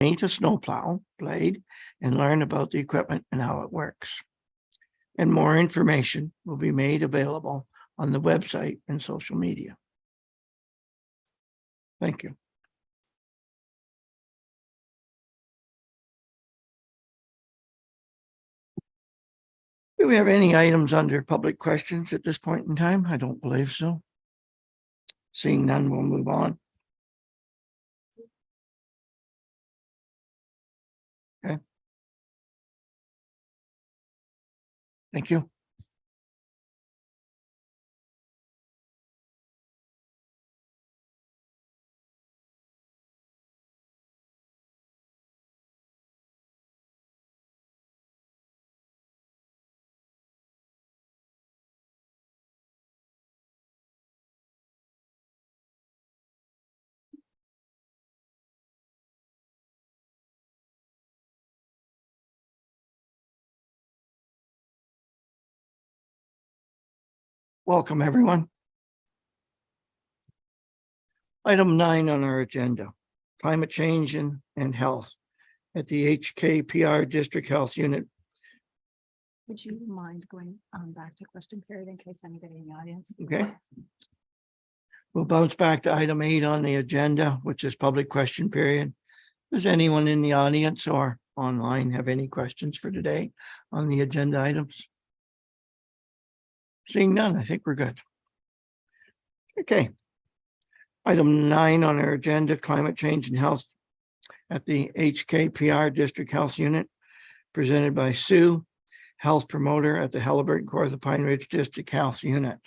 Meet a snowplow blade and learn about the equipment and how it works. And more information will be made available on the website and social media. Thank you. Do we have any items under public questions at this point in time? I don't believe so. Seeing none, we'll move on. Okay. Thank you. Welcome, everyone. Item 9 on our agenda, climate change and health at the HKPR District Health Unit. Would you mind going back to question period in case anybody in the audience? Okay. We'll bounce back to item 8 on the agenda, which is public question period. Does anyone in the audience or online have any questions for today on the agenda items? Seeing none, I think we're good. Okay. Item 9 on our agenda, climate change and health at the HKPR District Health Unit, presented by Sue, health promoter at the Halliburton Kawartha Pine Ridge District Health Unit.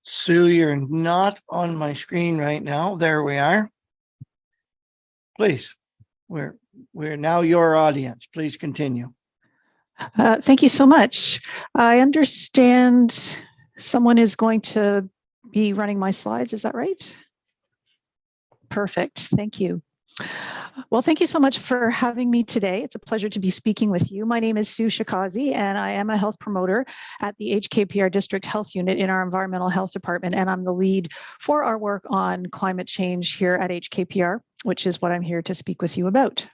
Sue, you're not on my screen right now. There we are. Please, we're now your audience. Please continue. Thank you so much. I understand someone is going to be running my slides. Is that right? Perfect. Thank you. Well, thank you so much for having me today. It's a pleasure to be speaking with you. My name is Sue Shikazi, and I am a health promoter at the HKPR District Health Unit in our Environmental Health Department, and I'm the lead for our work on climate change here at HKPR, which is what I'm here to speak with you about.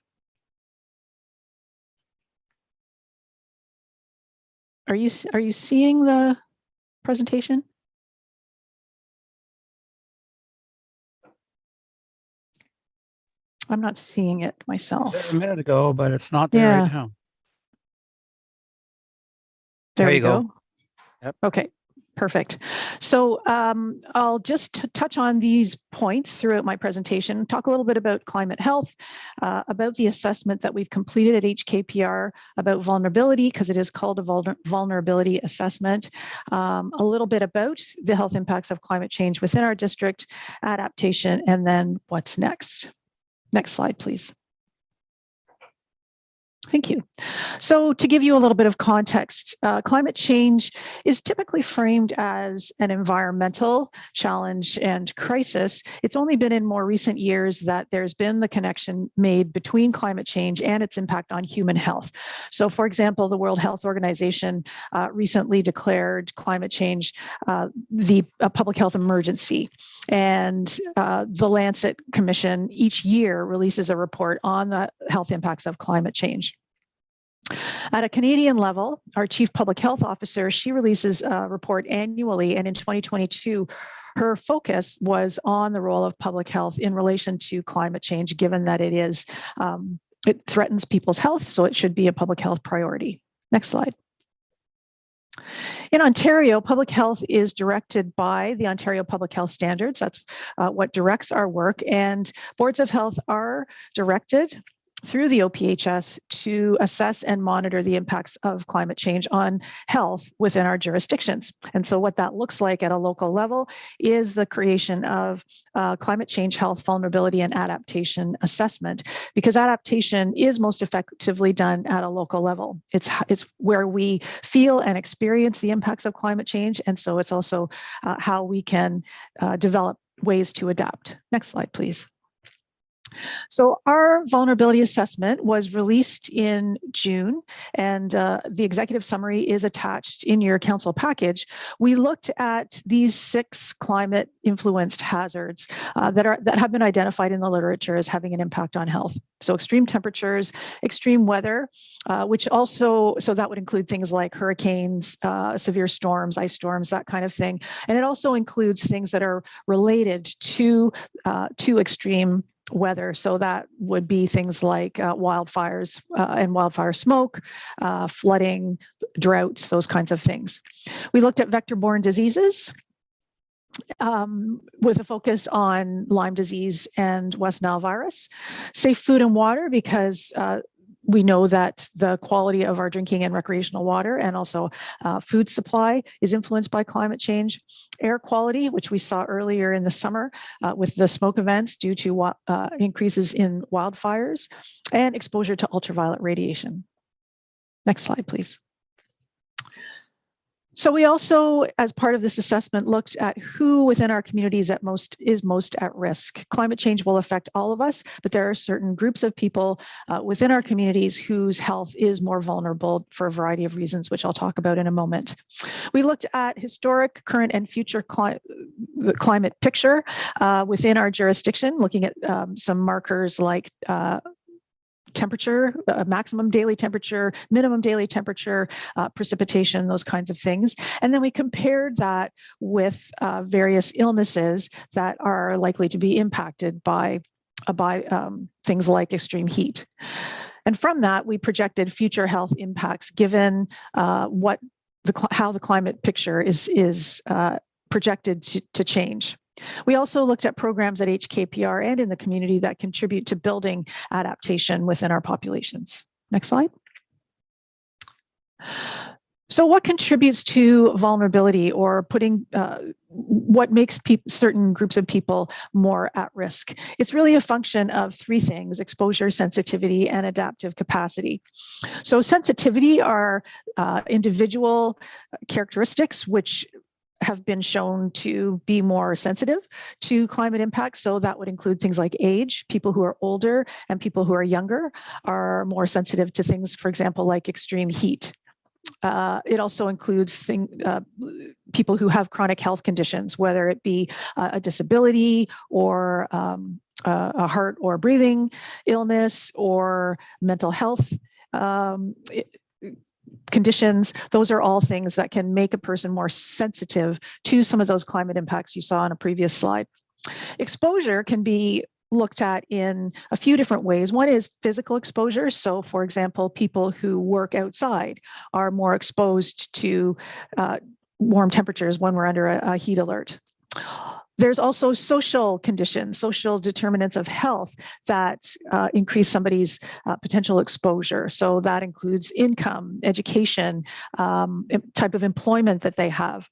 Are you seeing the presentation? I'm not seeing it myself. A minute ago, but it's not there right now. There you go. Yep. Okay, perfect. So I'll just touch on these points throughout my presentation, talk a little bit about climate health, about the assessment that we've completed at HKPR, about vulnerability, because it is called a vulnerability assessment, a little bit about the health impacts of climate change within our district, adaptation, and then what's next. Next slide, please. Thank you. So to give you a little bit of context, climate change is typically framed as an environmental challenge and crisis. It's only been in more recent years that there's been the connection made between climate change and its impact on human health. So for example, the World Health Organization recently declared climate change a public health emergency. And the Lancet Commission each year releases a report on the health impacts of climate change. At a Canadian level, our Chief Public Health Officer, she releases a report annually, and in 2022, her focus was on the role of public health in relation to climate change, given that it threatens people's health, so it should be a public health priority. Next slide. In Ontario, public health is directed by the Ontario Public Health Standards. That's what directs our work, and boards of health are directed through the OPHS to assess and monitor the impacts of climate change on health within our jurisdictions. And so what that looks like at a local level is the creation of climate change health vulnerability and adaptation assessment, because adaptation is most effectively done at a local level. It's where we feel and experience the impacts of climate change, and so it's also how we can develop ways to adapt. Next slide, please. So our vulnerability assessment was released in June, and the executive summary is attached in your council package. We looked at these 6 climate-influenced hazards that have been identified in the literature as having an impact on health. So extreme temperatures, extreme weather, which also, so that would include things like hurricanes, severe storms, ice storms, that kind of thing. And it also includes things that are related to extreme weather. So that would be things like wildfires and wildfire smoke, flooding, droughts, those kinds of things. We looked at vector-borne diseases with a focus on Lyme disease and West Nile virus. Safe food and water, because we know that the quality of our drinking and recreational water and also food supply is influenced by climate change. Air quality, which we saw earlier in the summer with the smoke events due to increases in wildfires, and exposure to ultraviolet radiation. Next slide, please. So we also, as part of this assessment, looked at who within our communities is most at risk. Climate change will affect all of us, but there are certain groups of people within our communities whose health is more vulnerable for a variety of reasons, which I'll talk about in a moment. We looked at historic, current, and future the climate picture within our jurisdiction, looking at some markers like temperature, maximum daily temperature, minimum daily temperature, precipitation, those kinds of things. And then we compared that with various illnesses that are likely to be impacted by things like extreme heat. And from that, we projected future health impacts given how the climate picture is projected to change. We also looked at programs at HKPR and in the community that contribute to building adaptation within our populations. Next slide. So what contributes to vulnerability, or putting what makes certain groups of people more at risk? It's really a function of 3 things: exposure, sensitivity, and adaptive capacity. So sensitivity are individual characteristics which have been shown to be more sensitive to climate impacts. So that would include things like age. People who are older and people who are younger are more sensitive to things, for example, like extreme heat. It also includes people who have chronic health conditions, whether it be a disability or a heart or breathing illness or mental health conditions. Those are all things that can make a person more sensitive to some of those climate impacts you saw on a previous slide. Exposure can be looked at in a few different ways. One is physical exposure. So for example, people who work outside are more exposed to warm temperatures when we're under a heat alert. There's also social conditions, social determinants of health that increase somebody's potential exposure. So that includes income, education, type of employment that they have.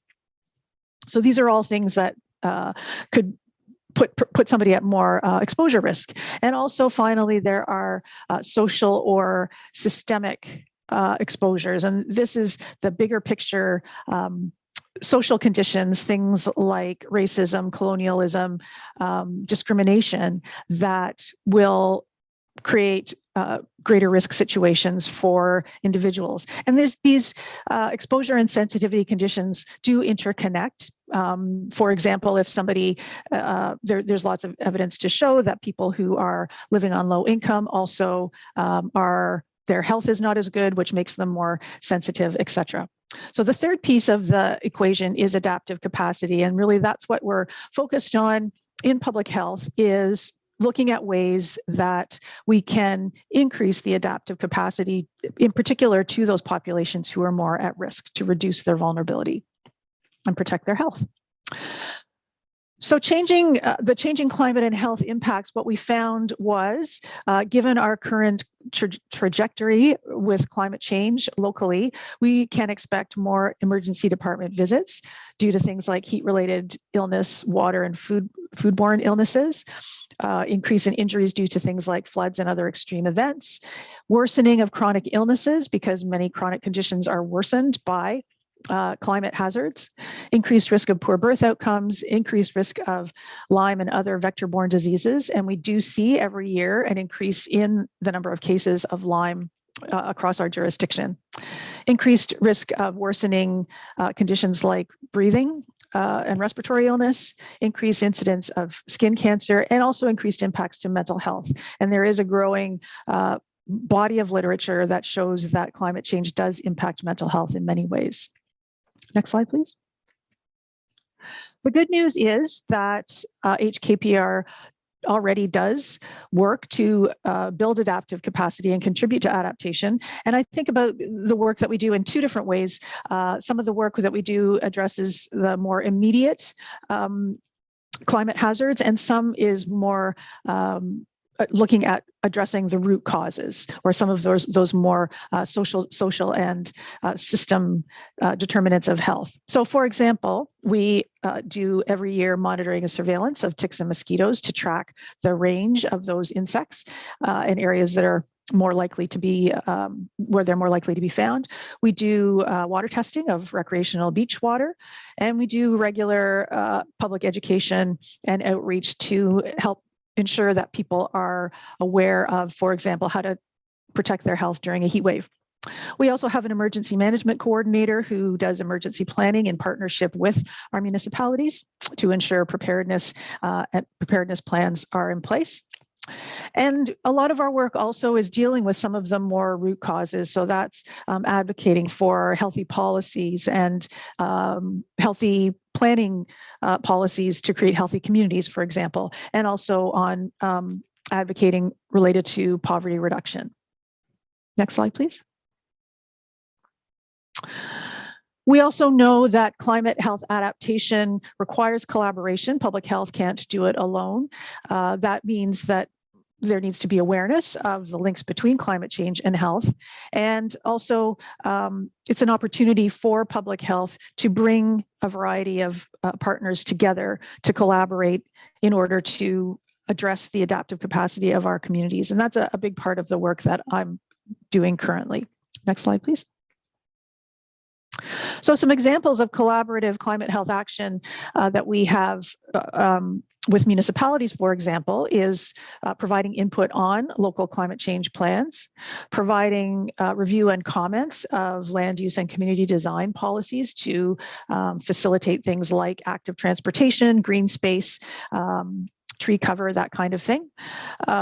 So these are all things that could put somebody at more exposure risk. And also, finally, there are social or systemic exposures. And this is the bigger picture social conditions, things like racism, colonialism, discrimination, that will create greater risk situations for individuals. And there's these exposure and sensitivity conditions do interconnect. For example, if somebody, there's lots of evidence to show that people who are living on low income also their health is not as good, which makes them more sensitive, et cetera. So the third piece of the equation is adaptive capacity. And really that's what we're focused on in public health, is looking at ways that we can increase the adaptive capacity, in particular to those populations who are more at risk, to reduce their vulnerability and protect their health. So the changing climate and health impacts, what we found was, given our current trajectory with climate change locally, we can expect more emergency department visits due to things like heat-related illness, water and foodborne illnesses, increase in injuries due to things like floods and other extreme events, worsening of chronic illnesses because many chronic conditions are worsened by climate hazards, increased risk of poor birth outcomes, increased risk of Lyme and other vector-borne diseases. And we do see every year an increase in the number of cases of Lyme across our jurisdiction. Increased risk of worsening conditions like breathing and respiratory illness, increased incidence of skin cancer, and also increased impacts to mental health. And there is a growing body of literature that shows that climate change does impact mental health in many ways. Next slide, please. The good news is that HKPR already does work to build adaptive capacity and contribute to adaptation. And I think about the work that we do in two different ways. Some of the work that we do addresses the more immediate climate hazards, and some is more looking at addressing the root causes, or some of those more social and system determinants of health. So, for example, we do every year monitoring and surveillance of ticks and mosquitoes to track the range of those insects in areas that are more likely to be where they're more likely to be found. We do water testing of recreational beach water, and we do regular public education and outreach to help ensure that people are aware of, for example, how to protect their health during a heat wave. We also have an emergency management coordinator who does emergency planning in partnership with our municipalities to ensure preparedness and preparedness plans are in place. And a lot of our work also is dealing with some of the more root causes. So that's advocating for healthy policies and healthy planning policies to create healthy communities, for example, and also on advocating related to poverty reduction. Next slide, please. We also know that climate health adaptation requires collaboration. Public health can't do it alone. That means that there needs to be awareness of the links between climate change and health. And also, it's an opportunity for public health to bring a variety of partners together to collaborate in order to address the adaptive capacity of our communities. And that's a big part of the work that I'm doing currently. Next slide, please. So some examples of collaborative climate health action that we have with municipalities, for example, is providing input on local climate change plans, providing review and comments of land use and community design policies to facilitate things like active transportation, green space, tree cover, that kind of thing.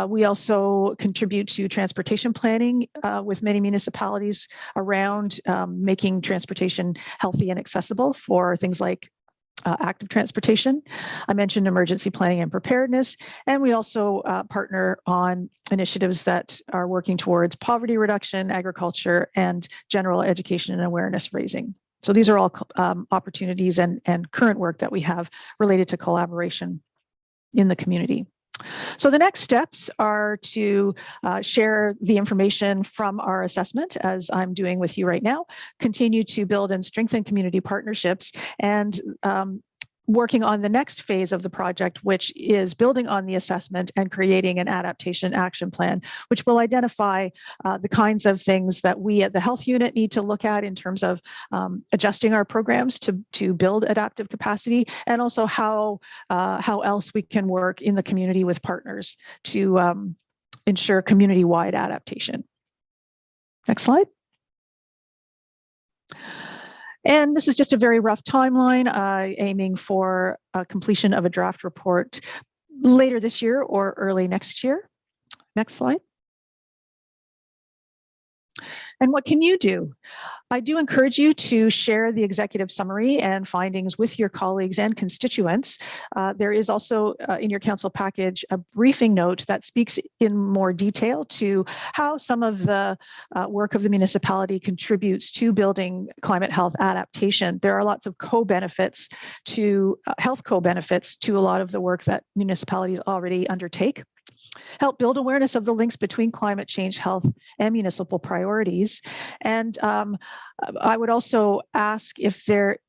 We also contribute to transportation planning with many municipalities around making transportation healthy and accessible for things like active transportation. I mentioned emergency planning and preparedness, and we also partner on initiatives that are working towards poverty reduction, agriculture, and general education and awareness raising. So these are all opportunities and current work that we have related to collaboration in the community. So the next steps are to share the information from our assessment, as I'm doing with you right now, continue to build and strengthen community partnerships, and working on the next phase of the project, which is building on the assessment and creating an adaptation action plan, which will identify the kinds of things that we at the health unit need to look at in terms of adjusting our programs to build adaptive capacity, and also how else we can work in the community with partners to ensure community-wide adaptation. Next slide. And this is just a very rough timeline, aiming for completion of a draft report later this year or early next year. Next slide. And what can you do? I do encourage you to share the executive summary and findings with your colleagues and constituents. There is also in your council package a briefing note that speaks in more detail to how some of the work of the municipality contributes to building climate health adaptation. There are lots of co-benefits to health co-benefits to a lot of the work that municipalities already undertake. Help build awareness of the links between climate change, health, and municipal priorities. And I would also ask if it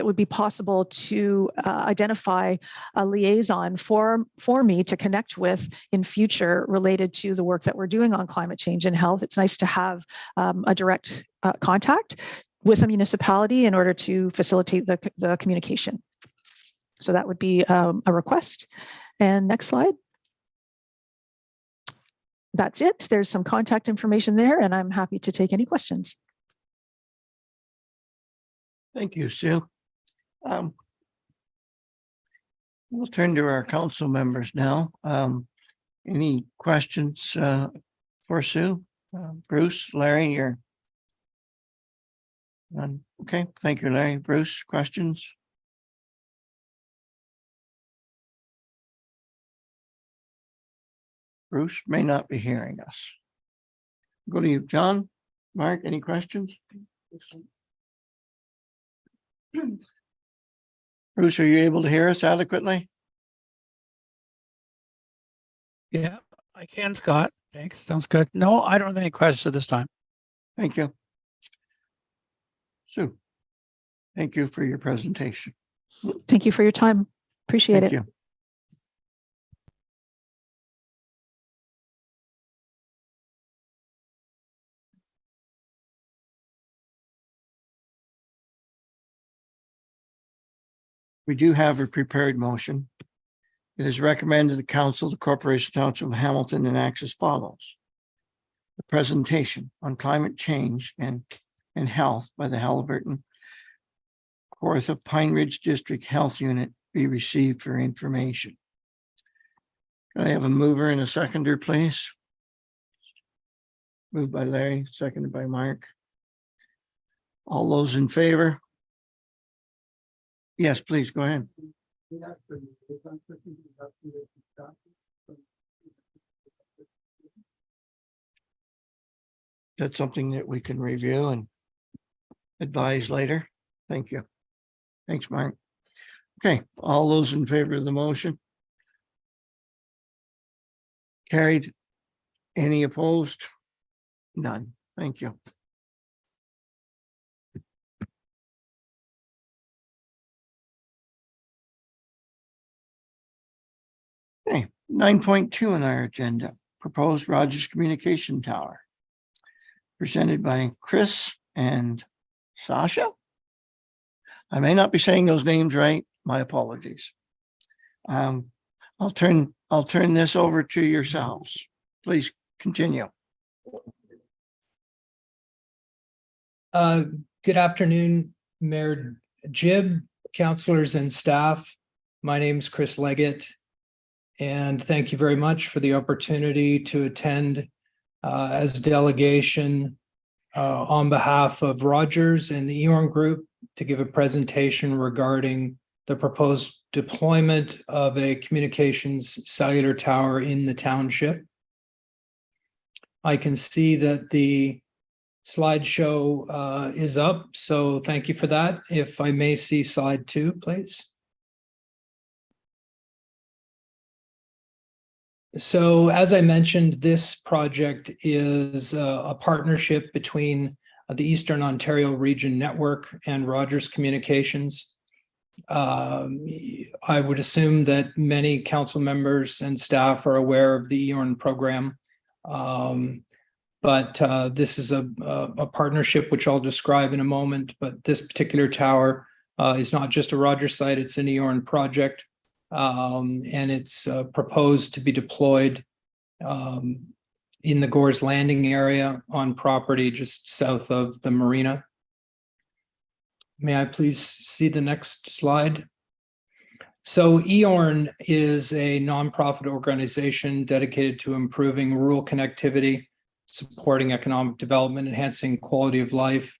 would be possible to identify a liaison for me to connect with in future related to the work that we're doing on climate change and health. It's nice to have a direct contact with a municipality in order to facilitate the communication. So that would be a request. And next slide. That's it. There's some contact information there, and I'm happy to take any questions. Thank you, Sue. We'll turn to our council members now. Any questions for Sue? Bruce, Larry, you're none. Okay, thank you, Larry. Bruce, questions? Bruce may not be hearing us. Go to you, John. Mark, any questions? Bruce, are you able to hear us adequately? Yeah, I can, Scott. Thanks. Sounds good. No, I don't have any questions at this time. Thank you. Sue, thank you for your presentation. Thank you for your time. Appreciate Thank it. you. We do have a prepared motion. It is recommended the council, the Corporation Township of Hamilton enacts as follows. The presentation on climate change and health by the Halliburton Kawartha Pine Ridge District Health Unit be received for information. Can I have a mover and a seconder, please? Moved by Larry, seconded by Mark. All those in favor? Yes, please, go ahead. That's something that we can review and advise later. Thank you. Thanks, Mark. Okay, all those in favor of the motion? Carried. Any opposed? None. Thank you. Okay, 9.2 on our agenda, proposed Rogers Communication Tower. Presented by Chris and Sasha. I may not be saying those names right. My apologies. I'll turn this over to yourselves. Please continue. Good afternoon, Mayor Jib, councilors and staff. My name is Chris Leggett, and thank you very much for the opportunity to attend as a delegation on behalf of Rogers and the Eorn Group to give a presentation regarding the proposed deployment of a communications cellular tower in the township. I can see that the slideshow is up, so thank you for that. If I may see slide 2, please. So as I mentioned, this project is a partnership between the Eastern Ontario Region Network and Rogers Communications. I would assume that many council members and staff are aware of the Eorn program, but this is a partnership which I'll describe in a moment. But this particular tower is not just a Rogers site, it's an Eorn project. And it's proposed to be deployed in the Gore's Landing area on property just south of the marina. May I please see the next slide? So Eorn is a nonprofit organization dedicated to improving rural connectivity, supporting economic development, enhancing quality of life.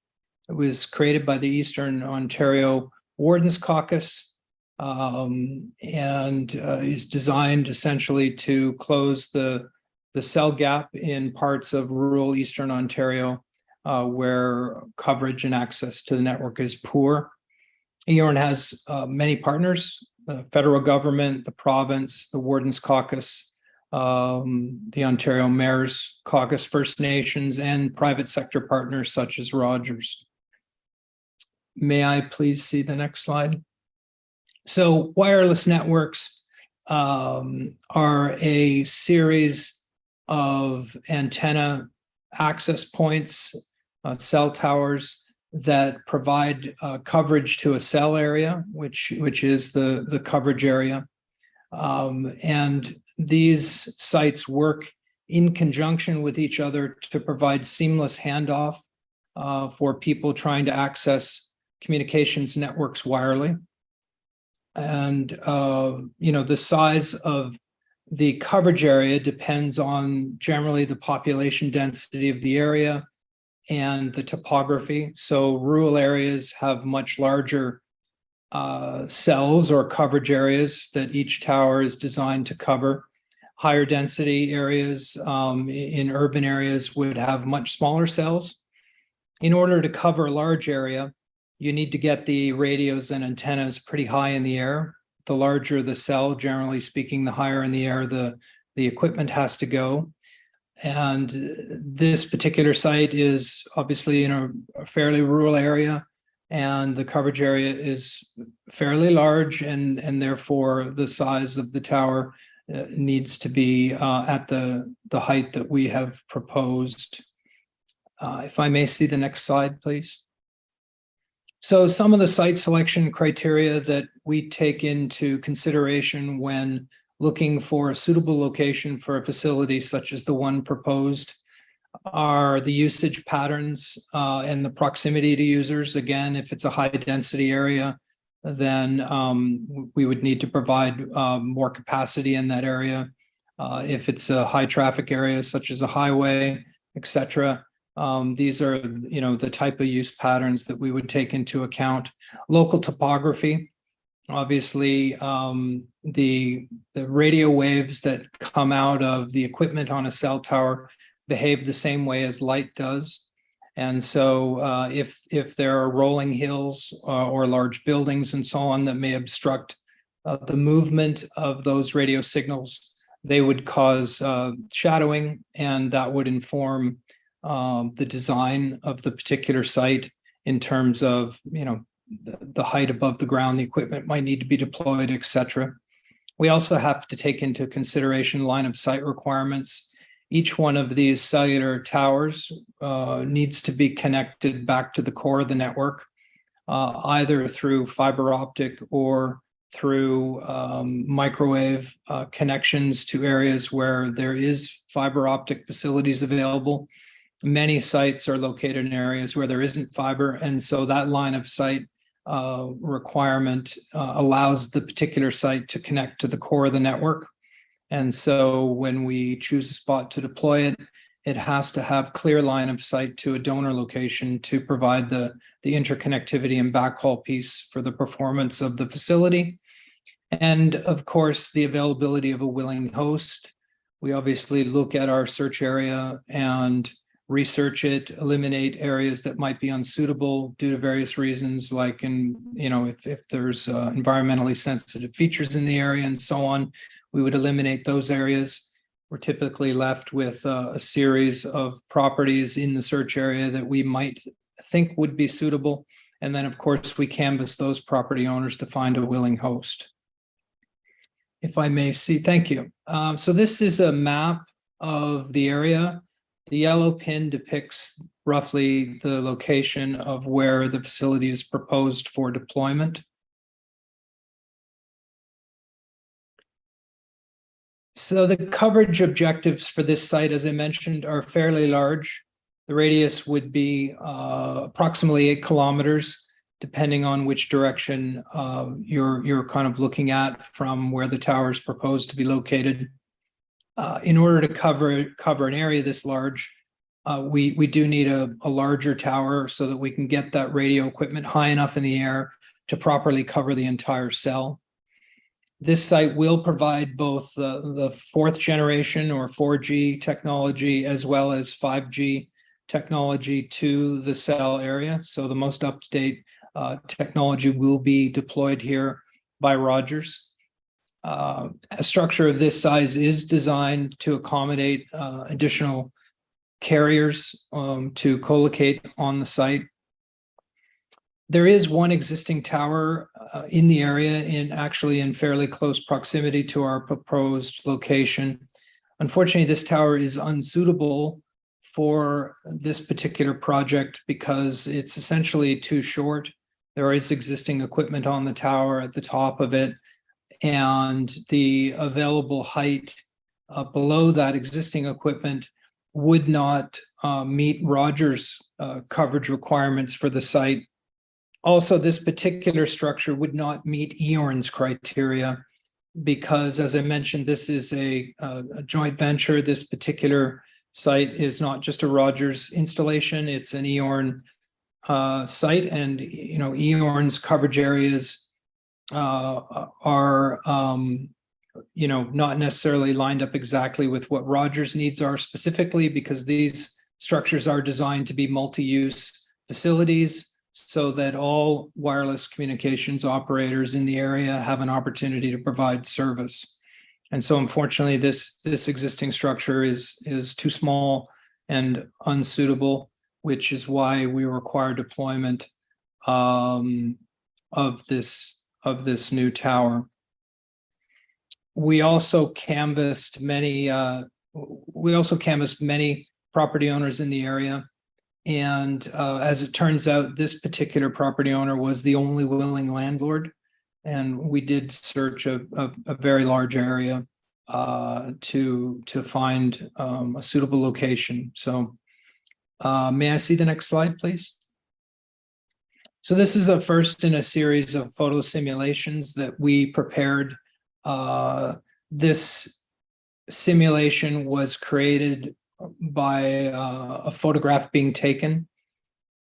It was created by the Eastern Ontario Wardens Caucus, and is designed essentially to close the cell gap in parts of rural Eastern Ontario where coverage and access to the network is poor. Eorn has many partners: the federal government, the province, the Wardens Caucus, the Ontario Mayor's Caucus, First Nations, and private sector partners such as Rogers. May I please see the next slide? So wireless networks are a series of antenna access points, cell towers that provide coverage to a cell area, which is the coverage area. And these sites work in conjunction with each other to provide seamless handoff for people trying to access communications networks wirely. And, the size of the coverage area depends on generally the population density of the area and the topography. So rural areas have much larger cells or coverage areas that each tower is designed to cover. Higher density areas in urban areas would have much smaller cells. In order to cover a large area, you need to get the radios and antennas pretty high in the air. The larger the cell, generally speaking, the higher in the air the equipment has to go. And this particular site is obviously in a fairly rural area, and the coverage area is fairly large, and therefore the size of the tower needs to be at the height that we have proposed. If I may see the next slide, please. So some of the site selection criteria that we take into consideration when looking for a suitable location for a facility such as the one proposed are the usage patterns and the proximity to users. Again, if it's a high density area, then we would need to provide more capacity in that area. If it's a high traffic area, such as a highway, etc., these are, the type of use patterns that we would take into account. Local topography, obviously, the radio waves that come out of the equipment on a cell tower behave the same way as light does. And so if there are rolling hills or large buildings and so on that may obstruct the movement of those radio signals, they would cause shadowing, and that would inform the design of the particular site in terms of, the height above the ground the equipment might need to be deployed, etc. We also have to take into consideration line of sight requirements. Each one of these cellular towers needs to be connected back to the core of the network, either through fiber optic or through microwave connections to areas where there is fiber optic facilities available. Many sites are located in areas where there isn't fiber, and so that line of sight requirement allows the particular site to connect to the core of the network. And so when we choose a spot to deploy it, it has to have clear line of sight to a donor location to provide the interconnectivity and backhaul piece for the performance of the facility. And of course, the availability of a willing host. We obviously look at our search area and research it, eliminate areas that might be unsuitable due to various reasons, like if there's environmentally sensitive features in the area and so on, we would eliminate those areas. We're typically left with a series of properties in the search area that we might think would be suitable. And then, of course, we canvass those property owners to find a willing host. If I may see, thank you. So this is a map of the area. The yellow pin depicts roughly the location of where the facility is proposed for deployment. So the coverage objectives for this site, as I mentioned, are fairly large. The radius would be approximately 8 kilometers, depending on which direction you're kind of looking at from where the tower is proposed to be located. In order to cover an area this large, we do need a larger tower so that we can get that radio equipment high enough in the air to properly cover the entire cell. This site will provide both the 4th generation or 4G technology as well as 5G technology to the cell area. So the most up-to-date technology will be deployed here by Rogers. A structure of this size is designed to accommodate additional carriers to co-locate on the site. There is one existing tower in the area, in fairly close proximity to our proposed location. Unfortunately, this tower is unsuitable for this particular project because it's essentially too short. There is existing equipment on the tower at the top of it, and the available height below that existing equipment would not meet Rogers' coverage requirements for the site. Also, this particular structure would not meet EORN's criteria because, as I mentioned, this is a joint venture. This particular site is not just a Rogers installation, it's an EORN site, and EORN's coverage areas are not necessarily lined up exactly with what Rogers' needs are specifically, because these structures are designed to be multi-use facilities so that all wireless communications operators in the area have an opportunity to provide service. And so unfortunately, this existing structure is too small and unsuitable, which is why we require deployment of this new tower. We also canvassed many property owners in the area. And as it turns out, this particular property owner was the only willing landlord. And we did search a very large area to find a suitable location. So may I see the next slide, please? So this is a first in a series of photo simulations that we prepared. This simulation was created by a photograph being taken,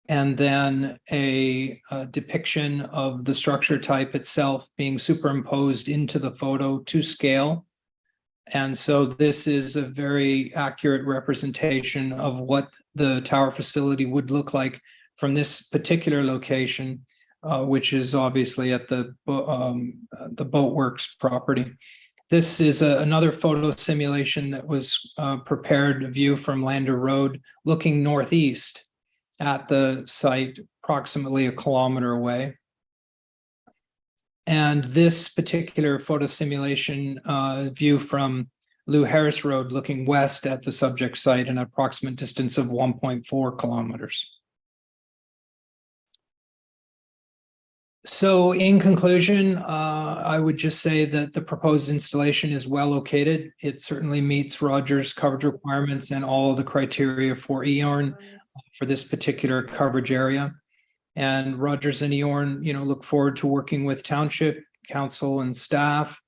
and then a depiction of the structure type itself being superimposed into the photo to scale. And so this is a very accurate representation of what the tower facility would look like from this particular location, which is obviously at the Boatworks property. This is another photo simulation that was prepared, a view from Lander Road, looking northeast at the site, approximately 1 kilometer away. And this particular photo simulation view from Lou Harris Road, looking west at the subject site, an approximate distance of 1.4 kilometers. So in conclusion, I would just say that the proposed installation is well located. It certainly meets Rogers' coverage requirements and all of the criteria for EORN for this particular coverage area. And Rogers and EORN, look forward to working with Township Council and staff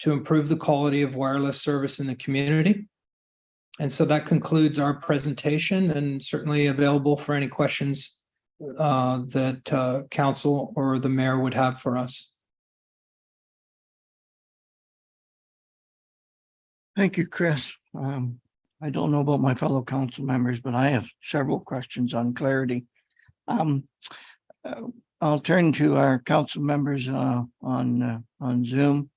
to improve the quality of wireless service in the community. And so that concludes our presentation, and certainly available for any questions that council or the mayor would have for us. Thank you, Chris. I don't know about my fellow council members, but I have several questions on clarity. I'll turn to our council members on Zoom.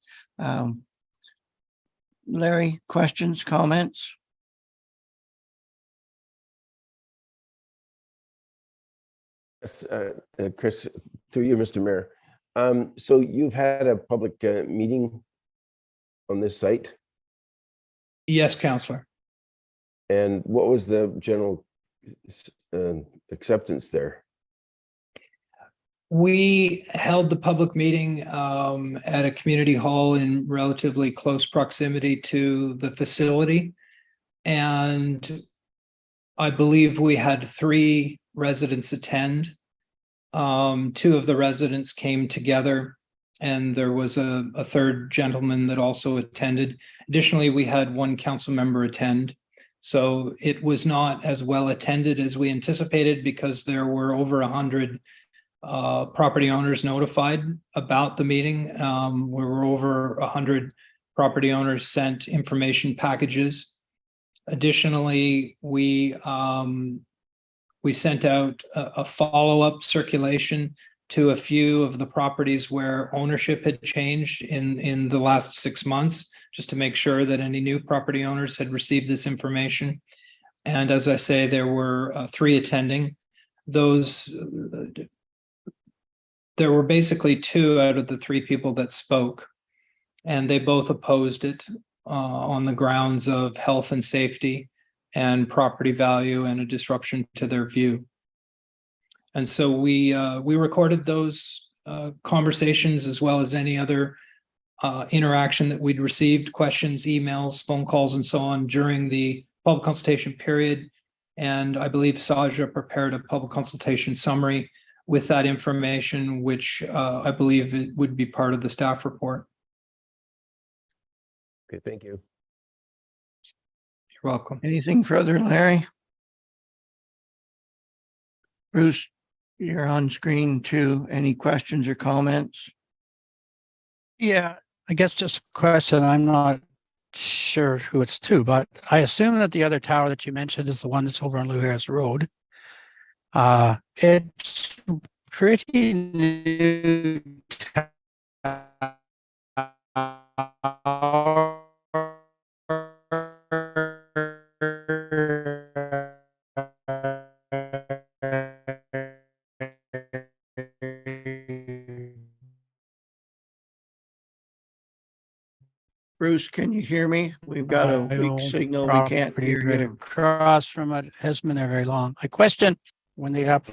Larry, questions, comments? Yes, Chris, through you, Mr. Mayor. So you've had a public meeting on this site? Yes, Councillor. And what was the general acceptance there? We held the public meeting at a community hall in relatively close proximity to the facility. And I believe we had 3 residents attend. 2 of the residents came together, and there was a 3rd gentleman that also attended. Additionally, we had 1 council member attend. So it was not as well attended as we anticipated, because there were over 100 property owners notified about the meeting. We were over 100 property owners sent information packages. Additionally, we sent out a follow-up circulation to a few of the properties where ownership had changed in the last 6 months, just to make sure that any new property owners had received this information. And as I say, there were 3 attending. There were basically 2 out of the 3 people that spoke, and they both opposed it on the grounds of health and safety, and property value and a disruption to their view. And so we recorded those conversations as well as any other interaction that we'd received, questions, emails, phone calls, and so on during the public consultation period. And I believe Saja prepared a public consultation summary with that information, which I believe it would be part of the staff report. Okay, thank you. You're welcome. Anything further, Larry? Bruce, you're on screen too. Any questions or comments? Yeah, I guess just a question. I'm not sure who it's to, but I assume that the other tower that you mentioned is the one that's over on Lou Harris Road. It's pretty new Bruce, can you hear me? We've got a weak signal. We can't property hear right you. across from it. Hasn't been there very long. I question when they have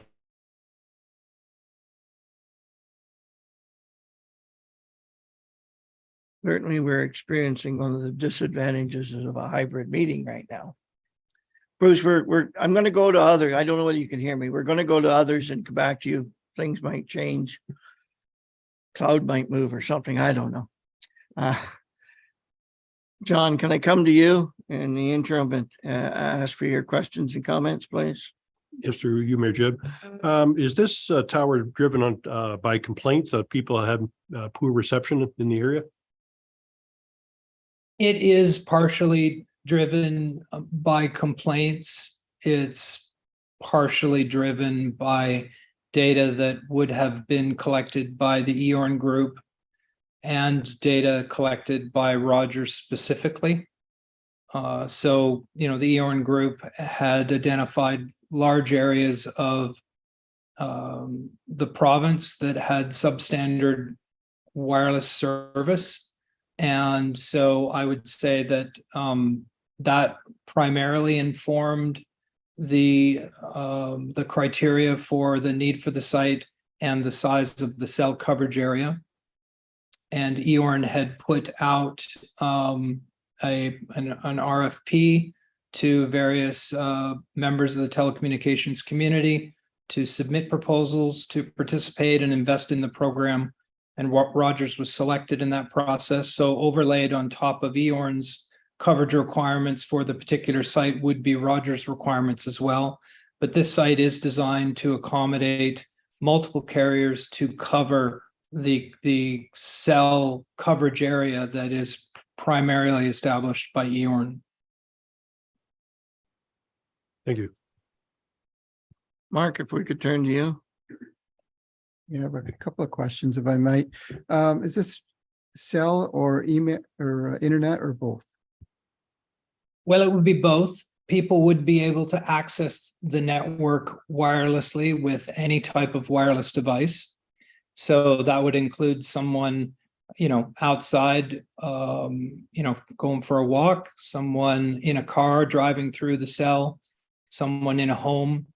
Certainly, we're experiencing one of the disadvantages of a hybrid meeting right now. Bruce, I'm going to go to others. I don't know whether you can hear me. We're going to go to others and come back to you. Things might change. Cloud might move or something. I don't know. John, can I come to you in the interim and ask for your questions and comments, please? Yes, through you, Mayor Jib. Is this tower driven on by complaints that people have poor reception in the area? It is partially driven by complaints. It's partially driven by data that would have been collected by the EORN group and data collected by Rogers specifically. So, the EORN group had identified large areas of the province that had substandard wireless service. And so I would say that that primarily informed the criteria for the need for the site and the size of the cell coverage area. And EORN had put out an RFP to various members of the telecommunications community to submit proposals to participate and invest in the program. And Rogers was selected in that process. So overlaid on top of EORN's coverage requirements for the particular site would be Rogers requirements as well. But this site is designed to accommodate multiple carriers to cover the cell coverage area that is primarily established by EORN. Thank you. Mark, if we could turn to you. Yeah, but a couple of questions, if I might. Is this cell or email or internet or both? Well, it would be both. People would be able to access the network wirelessly with any type of wireless device. So that would include someone, outside, going for a walk, someone in a car driving through the cell, someone in a home.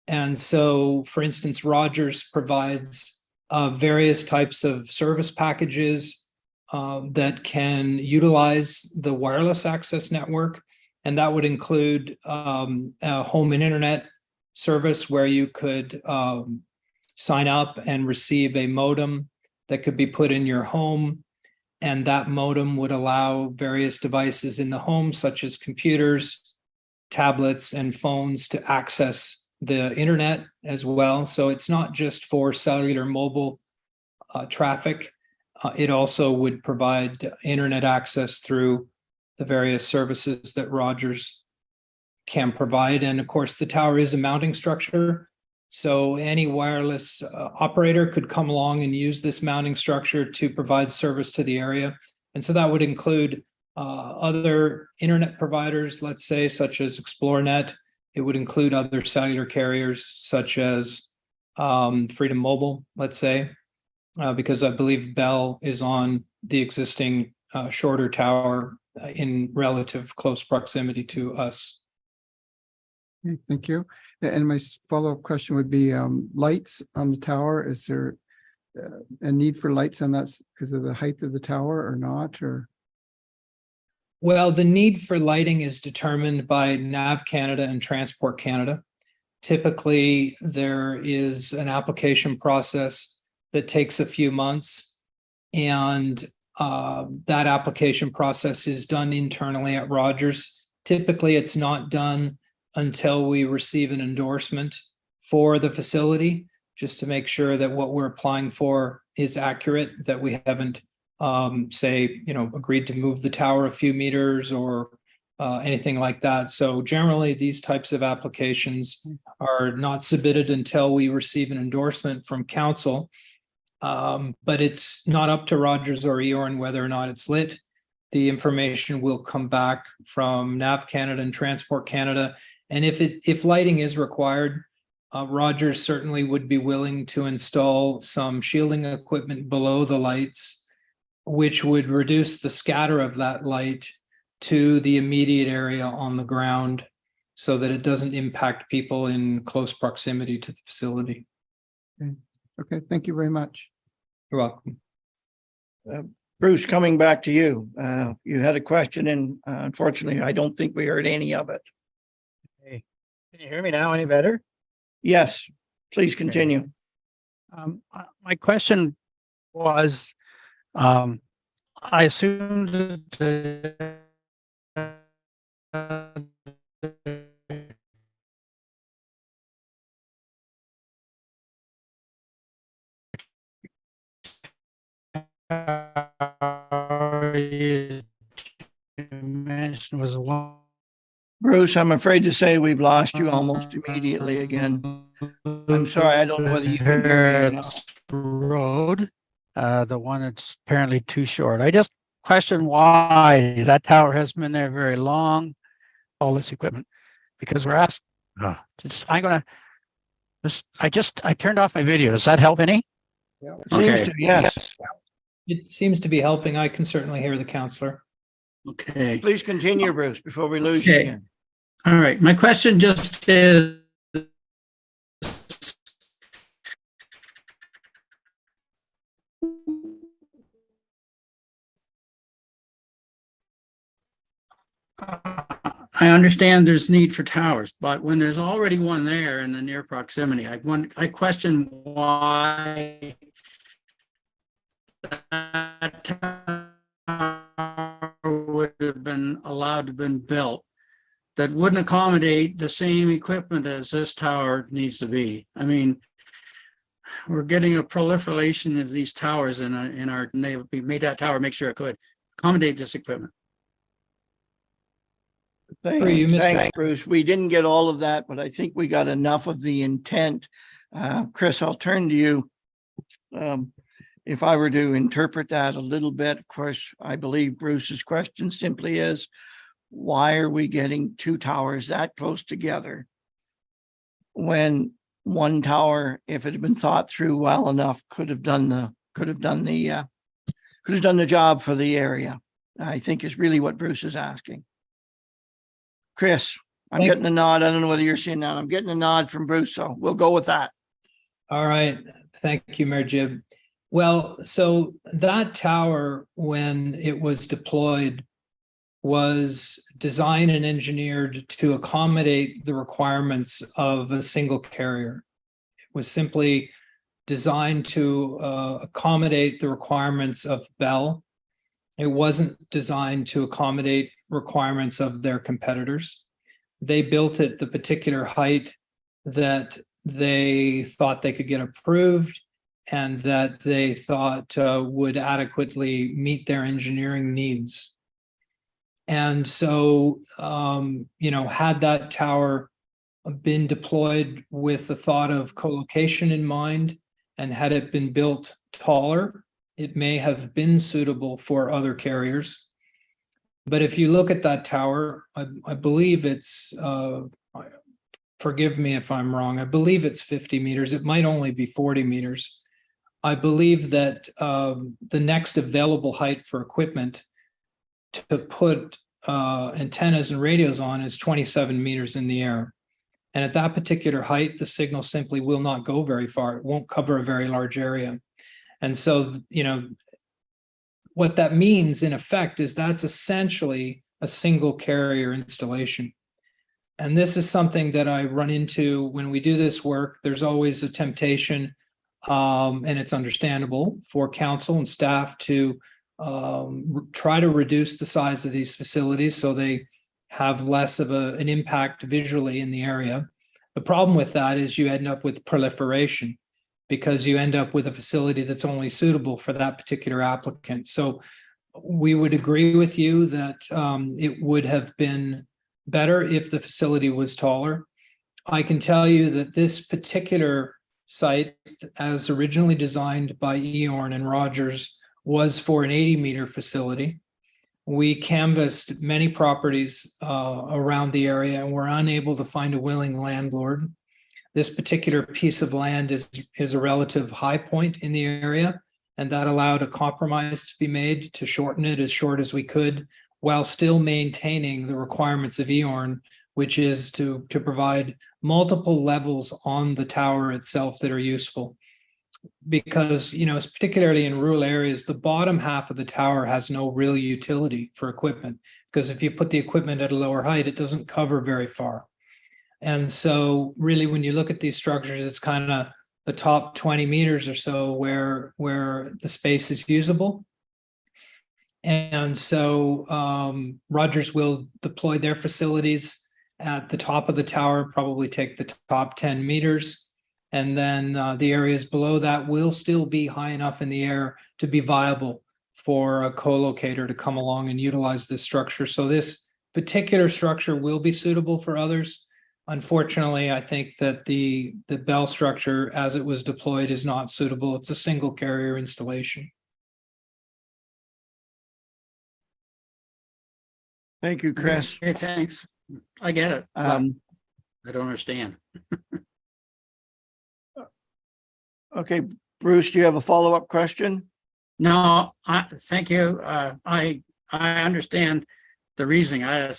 And so, for instance, Rogers provides various types of service packages that can utilize the wireless access network. And that would include a home and internet service where you could sign up and receive a modem that could be put in your home. And that modem would allow various devices in the home, such as computers, tablets, and phones, to access the internet as well. So it's not just for cellular mobile traffic. It also would provide internet access through the various services that Rogers can provide. And of course, the tower is a mounting structure. So any wireless operator could come along and use this mounting structure to provide service to the area. And so that would include other internet providers, let's say, such as ExploreNet. It would include other cellular carriers such as Freedom Mobile, let's say, because I believe Bell is on the existing shorter tower in relative close proximity to us. Okay, thank you. And my follow-up question would be, lights on the tower, is there a need for lights on that because of the height of the tower or not, or? Well, the need for lighting is determined by NAV Canada and Transport Canada. Typically, there is an application process that takes a few months, and that application process is done internally at Rogers. Typically, it's not done until we receive an endorsement for the facility, just to make sure that what we're applying for is accurate, that we haven't agreed to move the tower a few meters or anything like that. So generally, these types of applications are not submitted until we receive an endorsement from council. But it's not up to Rogers or Eorn whether or not it's lit. The information will come back from NAV Canada and Transport Canada. And if lighting is required, Rogers certainly would be willing to install some shielding equipment below the lights, which would reduce the scatter of that light to the immediate area on the ground so that it doesn't impact people in close proximity to the facility. Okay, thank you very much. You're welcome. Bruce, coming back to you, you had a question and unfortunately, I don't think we heard any of it. Hey, can you hear me now any better? Yes, please continue. My question was, I assumed that you mentioned was one. Bruce, I'm afraid to say we've lost you almost immediately again. I'm sorry, I don't know whether you can hear me or not. Road, the one that's apparently too short. I just question why that tower has been there very long, all this equipment, because we're asked, I turned off my video. Does that help any? Seems to, yes. It seems to be helping. I can certainly hear the counselor. Okay, Please continue, Bruce, before we lose you Okay. again. all right. My question just is, I understand there's need for towers, but when there's already one there in the near proximity, I question why that tower would have been allowed to have been built that wouldn't accommodate the same equipment as this tower needs to be. I mean, we're getting a proliferation of these towers in our, and we made that tower make sure it could accommodate this equipment. Through you, Mr. Thanks, Bruce. We didn't get all of that, but I think we got enough of the intent. Chris, I'll turn to you. If I were to interpret that a little bit, of course, I believe Bruce's question simply is, why are we getting two towers that close together when one tower, if it had been thought through well enough, could have done the job for the area? I think is really what Bruce is asking. Chris, I'm getting a nod. I don't know whether you're seeing that. I'm getting a nod from Bruce, so we'll go with that. All right. Thank you, Mayor Jib. Well, so that tower, when it was deployed, was designed and engineered to accommodate the requirements of a single carrier. It was simply designed to accommodate the requirements of Bell. It wasn't designed to accommodate requirements of their competitors. They built it the particular height that they thought they could get approved and that they thought would adequately meet their engineering needs. And so, had that tower been deployed with the thought of co-location in mind, and had it been built taller, it may have been suitable for other carriers. But if you look at that tower, I believe it's, forgive me if I'm wrong, I believe it's 50 meters. It might only be 40 meters. I believe that the next available height for equipment to put antennas and radios on is 27 meters in the air. And at that particular height, the signal simply will not go very far. It won't cover a very large area. And so, you know, what that means in effect is that's essentially a single carrier installation. And this is something that I run into when we do this work. There's always a temptation, and it's understandable for council and staff to try to reduce the size of these facilities so they have less of an impact visually in the area. The problem with that is you end up with proliferation because you end up with a facility that's only suitable for that particular applicant. So we would agree with you that it would have been better if the facility was taller. I can tell you that this particular site, as originally designed by Eorn and Rogers, was for an 80-meter facility. We canvassed many properties around the area and were unable to find a willing landlord. This particular piece of land is a relative high point in the area, and that allowed a compromise to be made to shorten it as short as we could, while still maintaining the requirements of Eorn, which is to provide multiple levels on the tower itself that are useful. Because, you know, particularly in rural areas, the bottom half of the tower has no real utility for equipment, because if you put the equipment at a lower height, it doesn't cover very far. And so really, when you look at these structures, it's kind of the top 20 meters or so where the space is usable. And so Rogers will deploy their facilities at the top of the tower, probably take the top 10 meters. And then the areas below that will still be high enough in the air to be viable for a co-locator to come along and utilize this structure. So this particular structure will be suitable for others. Unfortunately, I think that the Bell structure as it was deployed is not suitable. It's a single carrier installation. Thank you, Chris. Okay, thanks. I get it. but I don't understand. Okay, Bruce, do you have a follow-up question? No, thank you. I understand the reasoning. I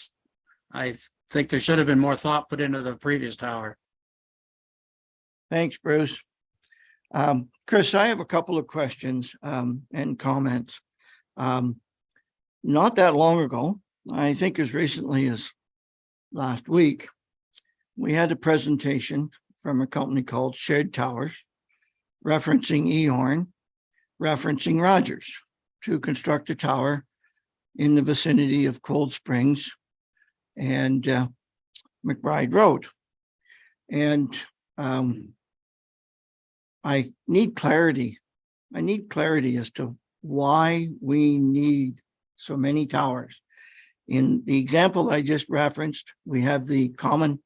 think there should have been more thought put into the previous tower. Thanks, Bruce. Chris, I have a couple of questions and comments. Not that long ago, I think as recently as last week, we had a presentation from a company called Shared Towers, referencing Eorn, referencing Rogers to construct a tower in the vicinity of Cold Springs and McBride Road. And I need clarity. I need clarity as to why we need so many towers. In the example I just referenced, we have the common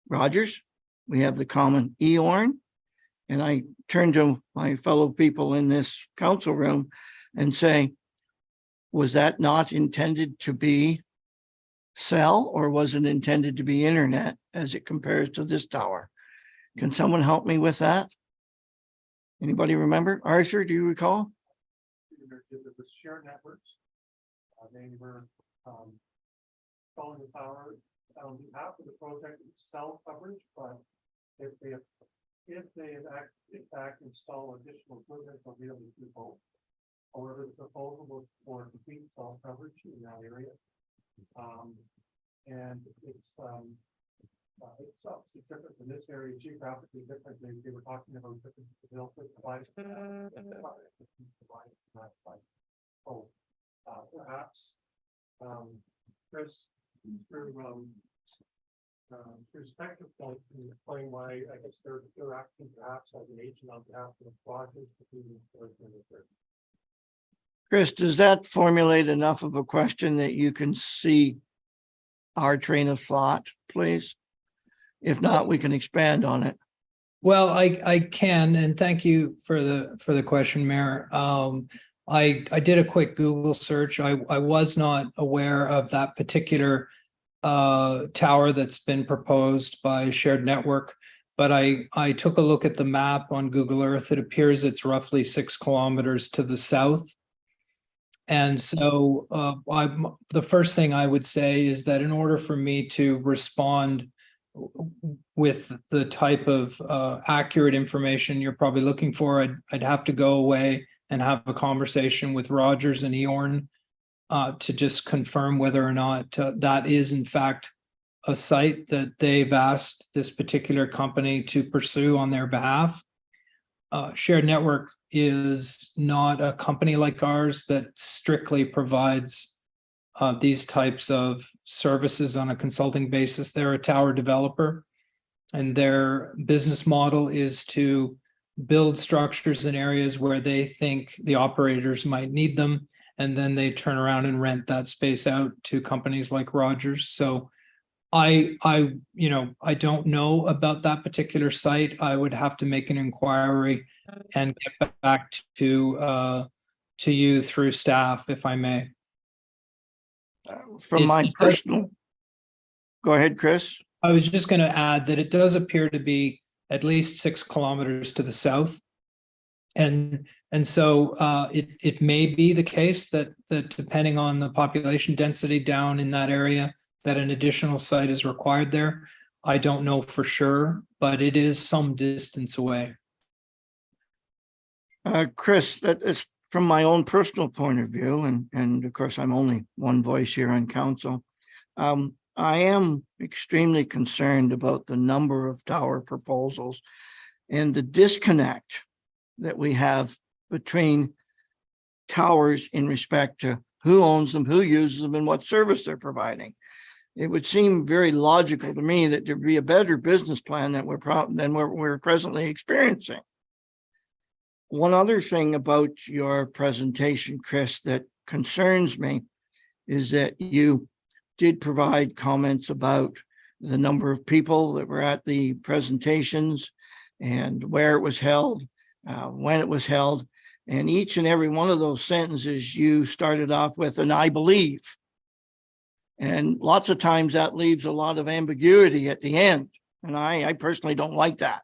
Rogers, we have the common Eorn, and I turn to my fellow people in this council room and say, was that not intended to be cell, or was it intended to be internet as it compares to this tower? Can someone help me with that? Anybody remember? Arthur, do you recall? It was shared networks. They were calling the tower on behalf of the project cell coverage, but if they in fact install additional equipment, they'll be able to do both. However, the proposal was for complete cell coverage in that area. And it's obviously different in this area, geographically different. They were talking about different devices. Oh, perhaps, Chris, through Spectrum Point, can you explain why I guess they're acting perhaps as an agent on behalf of the project? Chris, does that formulate enough of a question that you can see our train of thought, please? If not, we can expand on it. Well, I can, and thank you for the question, Mayor. I did a quick Google search. I was not aware of that particular tower that's been proposed by Shared Network, but I took a look at the map on Google Earth. It appears it's roughly 6 kilometers to the south. And so the first thing I would say is that in order for me to respond with the type of accurate information you're probably looking for, I'd have to go away and have a conversation with Rogers and Eorn to just confirm whether or not that is in fact a site that they've asked this particular company to pursue on their behalf. Shared Network is not a company like ours that strictly provides these types of services on a consulting basis. They're a tower developer, and their business model is to build structures in areas where they think the operators might need them, and then they turn around and rent that space out to companies like Rogers. So I don't know about that particular site. I would have to make an inquiry and get back to you through staff, if I may. From my personal, go ahead, Chris. I was just going to add that it does appear to be at least 6 kilometers to the south. And so it may be the case that depending on the population density down in that area, that an additional site is required there. I don't know for sure, but it is some distance away. Chris, that is from my own personal point of view, and of course, I'm only one voice here on council. I am extremely concerned about the number of tower proposals and the disconnect that we have between towers in respect to who owns them, who uses them, and what service they're providing. It would seem very logical to me that there'd be a better business plan than we're presently experiencing. One other thing about your presentation, Chris, that concerns me is that you did provide comments about the number of people that were at the presentations and where it was held, when it was held. And each and every one of those sentences you started off with, and I believe. And lots of times that leaves a lot of ambiguity at the end. And I personally don't like that.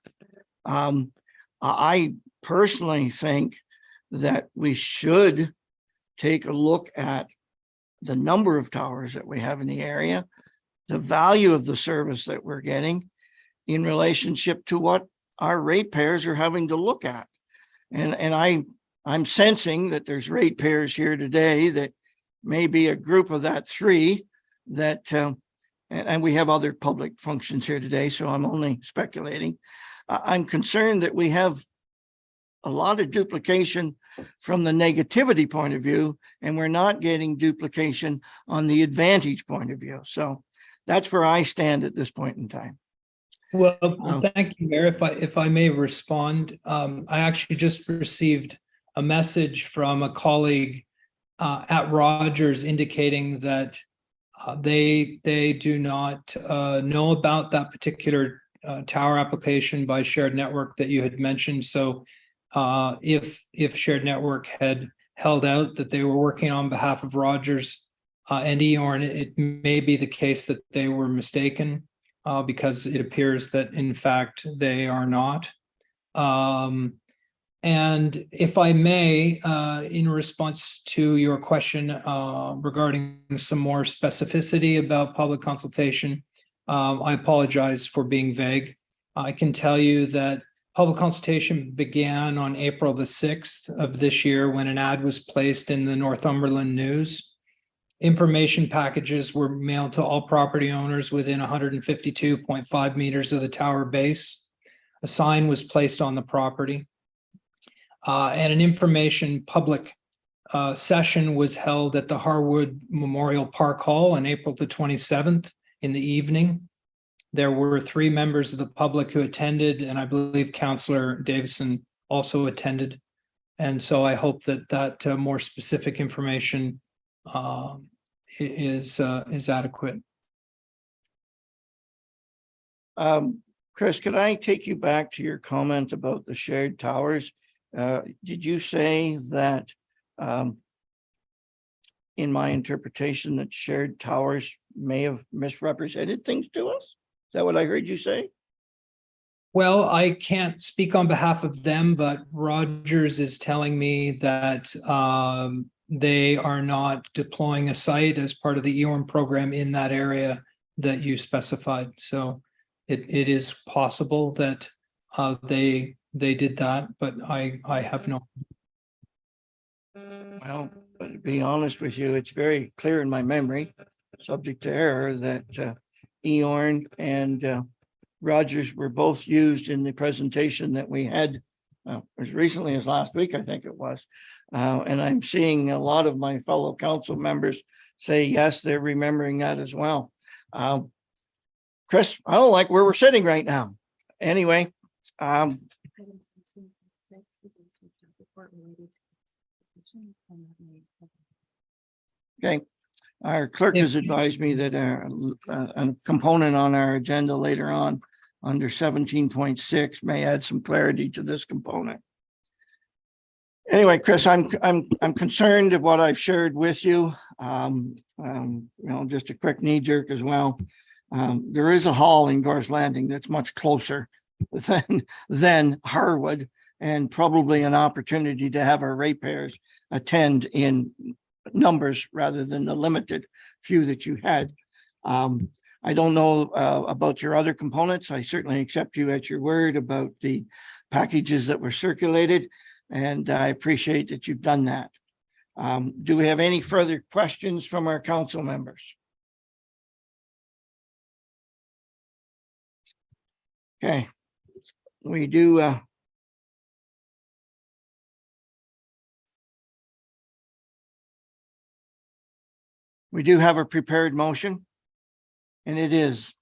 I personally think that we should take a look at the number of towers that we have in the area, the value of the service that we're getting in relationship to what our ratepayers are having to look at. And I'm sensing that there's ratepayers here today that may be a group of that 3 that, and we have other public functions here today, so I'm only speculating. I'm concerned that we have a lot of duplication from the negativity point of view, and we're not getting duplication on the advantage point of view. So that's where I stand at this point in time. Well, thank you, Mayor. If I may respond, I actually just received a message from a colleague at Rogers indicating that they do not know about that particular tower application by Shared Network that you had mentioned. So if Shared Network had held out that they were working on behalf of Rogers and Eorn, it may be the case that they were mistaken because it appears that in fact they are not. And if I may, in response to your question regarding some more specificity about public consultation, I apologize for being vague. I can tell you that public consultation began on April the 6th of this year when an ad was placed in the Northumberland News. Information packages were mailed to all property owners within 152.5 meters of the tower base. A sign was placed on the property. And an information public session was held at the Harwood Memorial Park Hall on April the 27th in the evening. There were 3 members of the public who attended, and I believe Councillor Davison also attended. And so I hope that more specific information is adequate. Chris, could I take you back to your comment about the shared towers? Did you say that in my interpretation that shared towers may have misrepresented things to us? Is that what I heard you say? Well, I can't speak on behalf of them, but Rogers is telling me that they are not deploying a site as part of the Eorn program in that area that you specified. So it is possible that they did that, but I have no. Well, but to be honest with you, it's very clear in my memory, subject to error, that Eorn and Rogers were both used in the presentation that we had as recently as last week, I think it was. And I'm seeing a lot of my fellow council members say, yes, they're remembering that as well. Chris, I don't like where we're sitting right now. Anyway, okay. Our clerk has advised me that a component on our agenda later on under 17.6 may add some clarity to this component. Anyway, Chris, I'm concerned of what I've shared with you. Just a quick knee jerk as well. There is a hall in Gore's Landing that's much closer than Harwood, and probably an opportunity to have our ratepayers attend in numbers rather than the limited few that you had. I don't know about your other components. I certainly accept you at your word about the packages that were circulated, and I appreciate that you've done that. Do we have any further questions from our council members? Okay, we do. We do have a prepared motion, and it is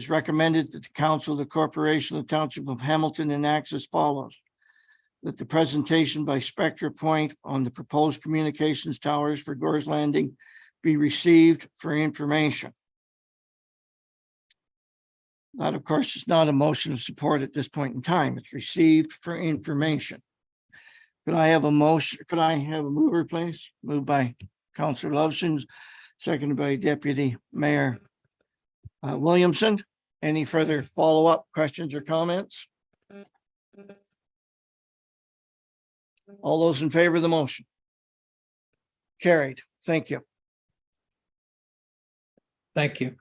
recommended that the council of the corporation of the township of Hamilton enacts as follows: that the presentation by Spectra Point on the proposed communications towers for Gore's Landing be received for information. That, of course, is not a motion of support at this point in time. It's received for information. Could I have a motion? Could I have a mover, please? Moved by Councillor Lovson, seconded by Deputy Mayor Williamson. Any further follow-up questions or comments? All those in favor of the motion? Carried. Thank you. Thank you.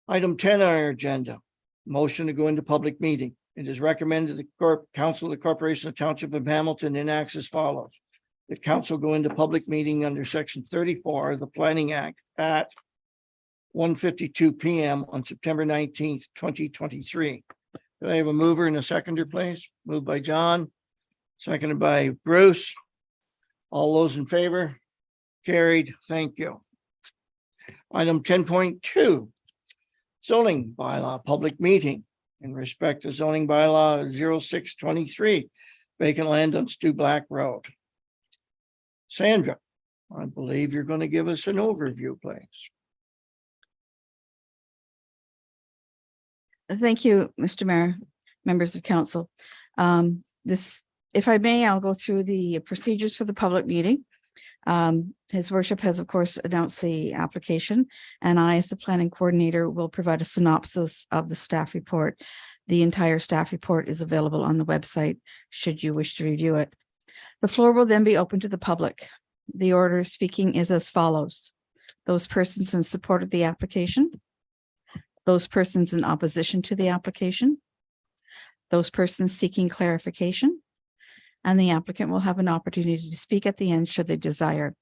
Item 10 on our agenda, motion to go into public meeting. It is recommended the council of the corporation of township of Hamilton enacts as follows: that council go into public meeting under section 34 of the Planning Act at 1:52 p.m. on September 19th, 2023. Could I have a mover and a seconder, please? Moved by John, seconded by Bruce. All those in favor? Carried. Thank you. Item 10.2. Zoning bylaw public meeting in respect to zoning bylaw 0623, vacant land on Stu Black Road. Sandra, I believe you're going to give us an overview, please. Thank you, Mr. Mayor, members of council. If I may, I'll go through the procedures for the public meeting. His worship has, of course, announced the application, and I, as the planning coordinator, will provide a synopsis of the staff report. The entire staff report is available on the website, should you wish to review it. The floor will then be open to the public. The order of speaking is as follows: those persons in support of the application, those persons in opposition to the application, those persons seeking clarification, and the applicant will have an opportunity to speak at the end should they desire.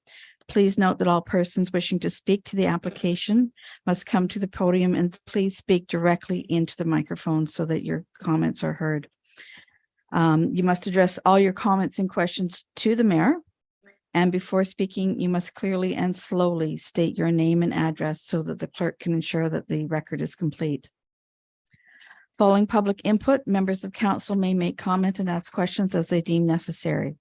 Please note that all persons wishing to speak to the application must come to the podium and please speak directly into the microphone so that your comments are heard. You must address all your comments and questions to the mayor. And before speaking, you must clearly and slowly state your name and address so that the clerk can ensure that the record is complete. Following public input, members of council may make comment and ask questions as they deem necessary.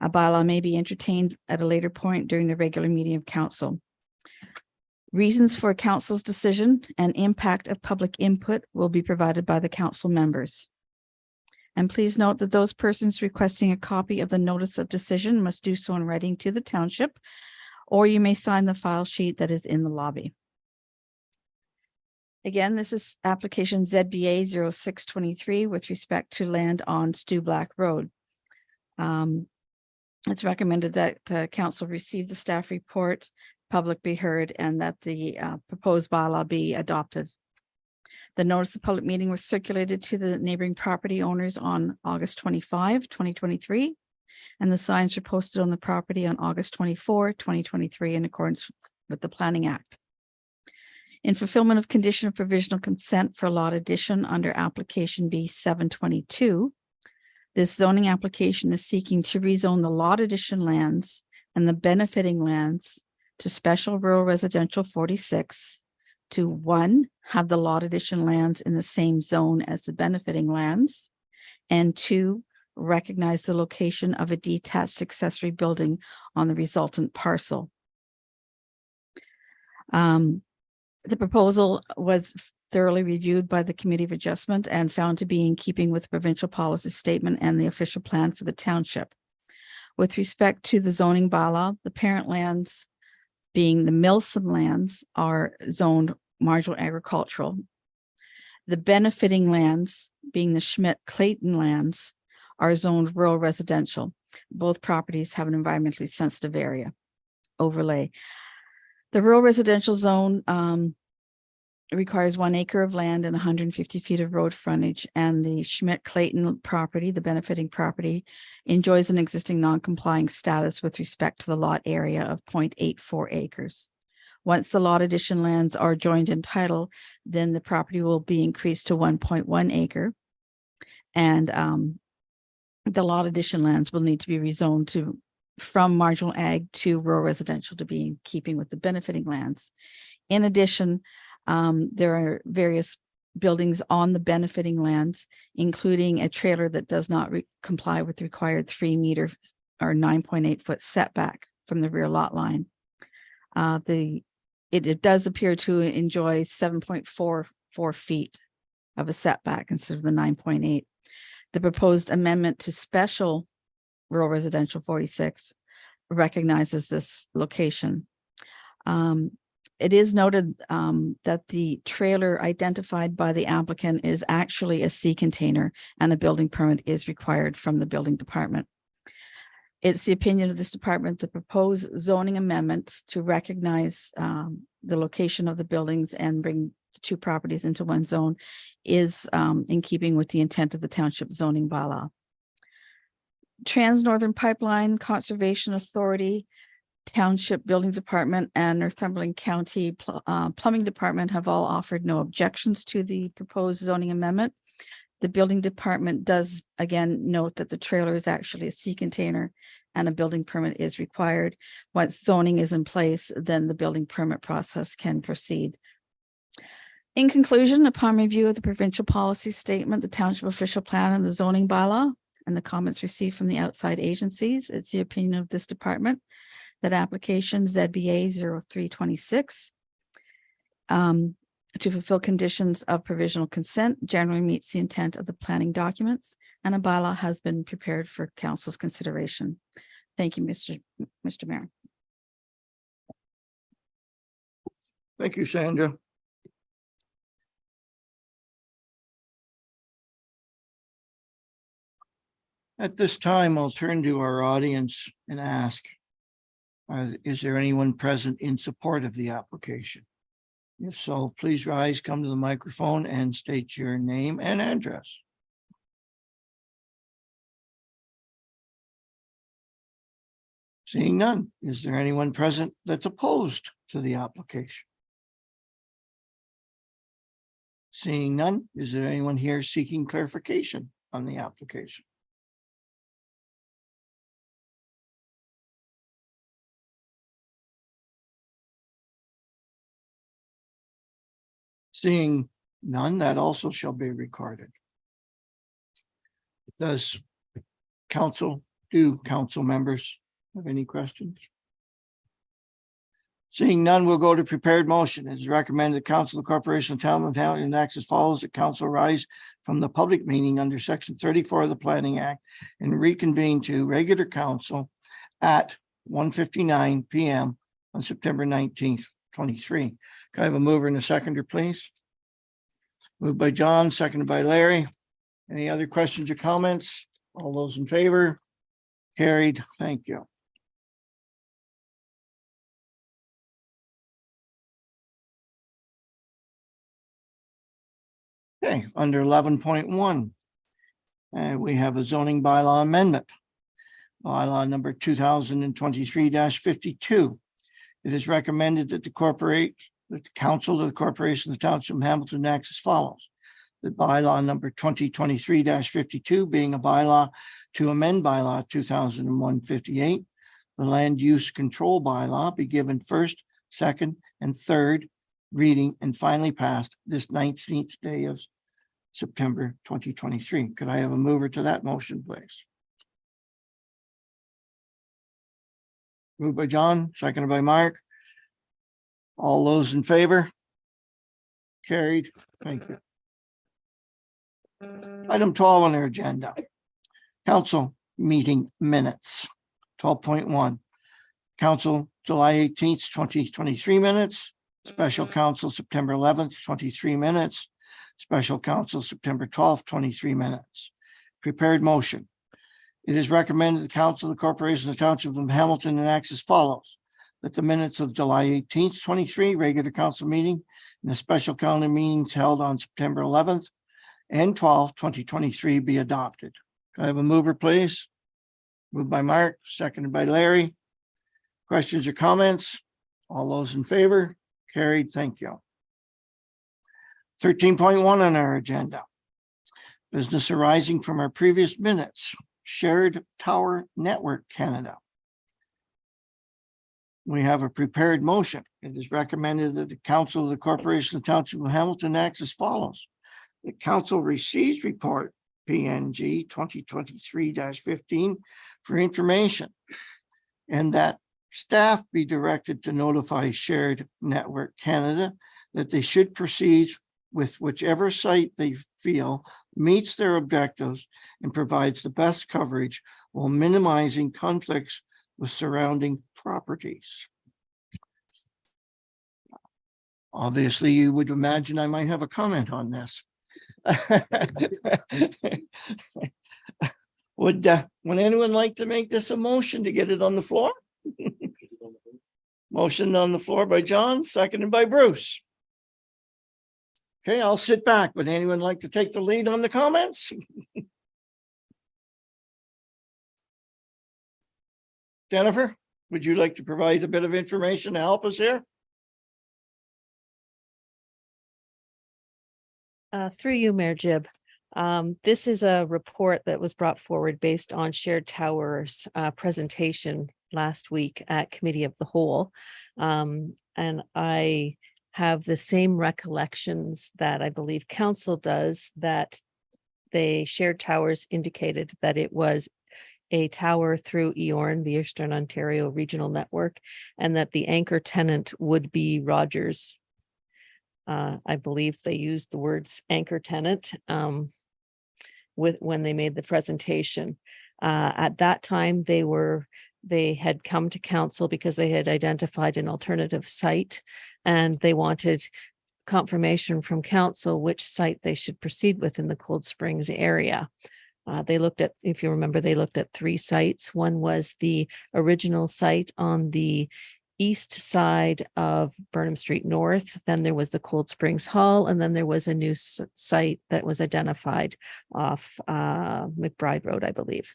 A bylaw may be entertained at a later point during the regular meeting of council. Reasons for council's decision and impact of public input will be provided by the council members. And please note that those persons requesting a copy of the notice of decision must do so in writing to the township, or you may sign the file sheet that is in the lobby. Again, this is application ZBA 0623 with respect to land on Stu Black Road. It's recommended that council receive the staff report, public be heard, and that the proposed bylaw be adopted. The notice of public meeting was circulated to the neighboring property owners on August 25, 2023. And the signs were posted on the property on August 24, 2023, in accordance with the Planning Act. In fulfillment of condition of provisional consent for lot addition under application B 722, this zoning application is seeking to rezone the lot addition lands and the benefiting lands to special rural residential 46 to 1, have the lot addition lands in the same zone as the benefiting lands, and 2, recognize the location of a detached accessory building on the resultant parcel. The proposal was thoroughly reviewed by the Committee of Adjustment and found to be in keeping with provincial policy statement and the official plan for the township. With respect to the zoning bylaw, the parent lands, being the Milsom lands, are zoned marginal agricultural. The benefiting lands, being the Schmidt-Clayton lands, are zoned rural residential. Both properties have an environmentally sensitive area overlay. The rural residential zone requires 1 acre of land and 150 feet of road frontage, and the Schmidt-Clayton property, the benefiting property, enjoys an existing non-complying status with respect to the lot area of 0.84 acres. Once the lot addition lands are joined in title, then the property will be increased to 1.1 acre. And the lot addition lands will need to be rezoned from marginal ag to rural residential to be in keeping with the benefiting lands. In addition, there are various buildings on the benefiting lands, including a trailer that does not comply with the required 3 meter or 9.8 foot setback from the rear lot line. It does appear to enjoy 7.44 feet of a setback instead of the 9.8. The proposed amendment to special rural residential 46 recognizes this location. It is noted that the trailer identified by the applicant is actually a sea container, and a building permit is required from the building department. It's the opinion of this department to propose zoning amendment to recognize the location of the buildings and bring the 2 properties into 1 zone is in keeping with the intent of the township zoning bylaw. Trans Northern Pipeline Conservation Authority, Township Building Department, and Northumberland County Plumbing Department have all offered no objections to the proposed zoning amendment. The building department does again note that the trailer is actually a sea container and a building permit is required. Once zoning is in place, then the building permit process can proceed. In conclusion, upon review of the provincial policy statement, the township official plan, and the zoning bylaw, and the comments received from the outside agencies, it's the opinion of this department that application ZBA 0326 to fulfill conditions of provisional consent generally meets the intent of the planning documents, and a bylaw has been prepared for council's consideration. Thank you, Mr. Mayor. Thank you, Sandra. At this time, I'll turn to our audience and ask, is there anyone present in support of the application? If so, please rise, come to the microphone and state your name and address. Seeing none, is there anyone present that's opposed to the application? Seeing none, is there anyone here seeking clarification on the application? Seeing none, that also shall be recorded. Does council members have any questions? Seeing none, we'll go to prepared motion. It is recommended Council of the Corporation of Town enacts as follows: that council rise from the public meeting under section 34 of the Planning Act and reconvene to regular council at 1:59 p.m. on September 19th, 23. Can I have a mover and a seconder, please? Moved by John, seconded by Larry. Any other questions or comments? All those in favor? Carried. Thank you. Okay, under 11.1, we have a zoning bylaw amendment. Bylaw number 2023-52. It is recommended that the council of the corporation of the township of Hamilton acts as follows. The bylaw number 2023-52 being a bylaw to amend bylaw 2001-58, the land use control bylaw be given first, second, and third reading and finally passed this 19th day of September 2023. Could I have a mover to that motion, please? Moved by John, seconded by Mark. All those in favor? Carried. Thank you. Item 12 on our agenda. Council meeting minutes. 12.1. Council July 18th, 2023 minutes. Special council September 11th, 23 minutes. Special council September 12th, 23 minutes. Prepared motion. It is recommended the council of the corporation of the township of Hamilton enacts as follows. That the minutes of July 18th, 23 regular council meeting and the special council meetings held on September 11th and 12th, 2023 be adopted. Can I have a mover, please? Moved by Mark, seconded by Larry. Questions or comments? All those in favor? Carried. Thank you. 13.1 on our agenda. Business arising from our previous minutes. Shared Tower Network Canada. We have a prepared motion. It is recommended that the council of the corporation of the township of Hamilton acts as follows. The council receives report PNG 2023-15 for information, and that staff be directed to notify Shared Network Canada that they should proceed with whichever site they feel meets their objectives and provides the best coverage while minimizing conflicts with surrounding properties. Obviously, you would imagine I might have a comment on this. Would anyone like to make this a motion to get it on the floor? Motion on the floor by John, seconded by Bruce. Okay, I'll sit back. Would anyone like to take the lead on the comments? Jennifer, would you like to provide a bit of information to help us here? Through you, Mayor Jib. This is a report that was brought forward based on Shared Towers presentation last week at Committee of the Whole. And I have the same recollections that I believe council does, that they Shared Towers indicated that it was a tower through EORN, the Eastern Ontario Regional Network, and that the anchor tenant would be Rogers. I believe they used the words anchor tenant when they made the presentation. At that time, they had come to council because they had identified an alternative site, and they wanted confirmation from council which site they should proceed with in the Cold Springs area. They looked at, if you remember, they looked at 3 sites. One was the original site on the east side of Burnham Street North. Then there was the Cold Springs Hall, and then there was a new site that was identified off McBride Road, I believe.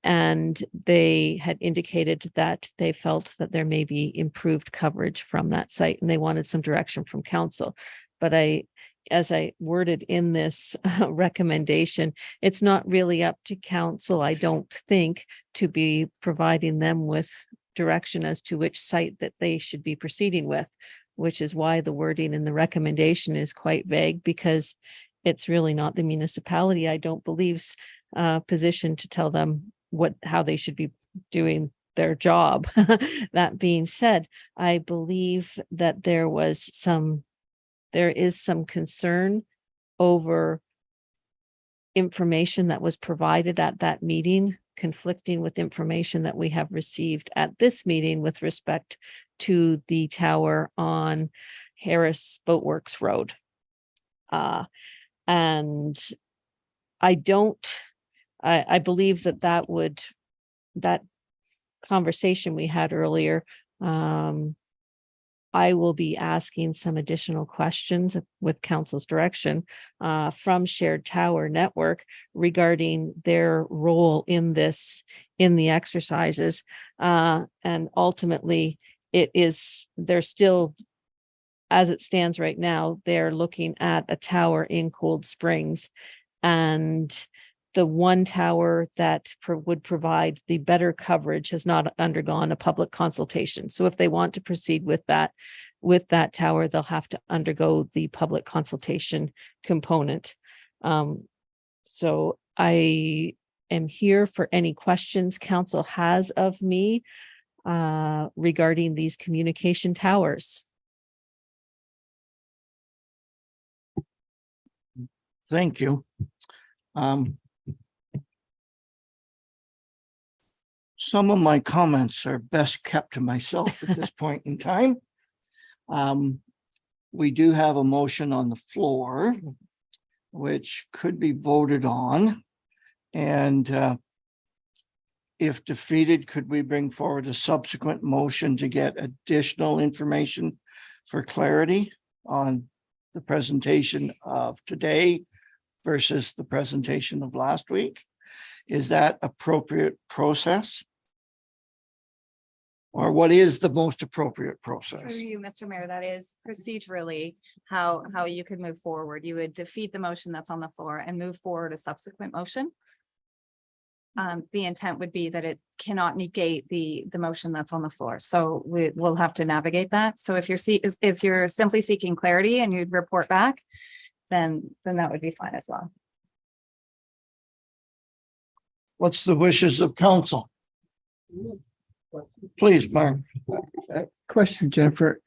And they had indicated that they felt that there may be improved coverage from that site, and they wanted some direction from council. But as I worded in this recommendation, it's not really up to council, I don't think, to be providing them with direction as to which site that they should be proceeding with, which is why the wording in the recommendation is quite vague, because it's really not the municipality, I don't believe's position to tell them how they should be doing their job. That being said, I believe that there is some concern over information that was provided at that meeting conflicting with information that we have received at this meeting with respect to the tower on Harris Boatworks Road. And I believe that would that conversation we had earlier, I will be asking some additional questions with council's direction from Shared Tower Network regarding their role in this, in the exercises. And ultimately, they're still, as it stands right now, they're looking at a tower in Cold Springs. And the one tower that would provide the better coverage has not undergone a public consultation. So if they want to proceed with that tower, they'll have to undergo the public consultation component. So I am here for any questions council has of me regarding these communication towers. Thank you. Some of my comments are best kept to myself at this point in time. We do have a motion on the floor, which could be voted on. And if defeated, could we bring forward a subsequent motion to get additional information for clarity on the presentation of today versus the presentation of last week? Is that appropriate process? Or what is the most appropriate process? Through you, Mr. Mayor, that is procedurally how you could move forward. You would defeat the motion that's on the floor and move forward a subsequent motion. The intent would be that it cannot negate the motion that's on the floor. So we'll have to navigate that. So if you're simply seeking clarity and you'd report back, then that would be fine as well. What's the wishes of council? Please, Mark. Question, Jennifer.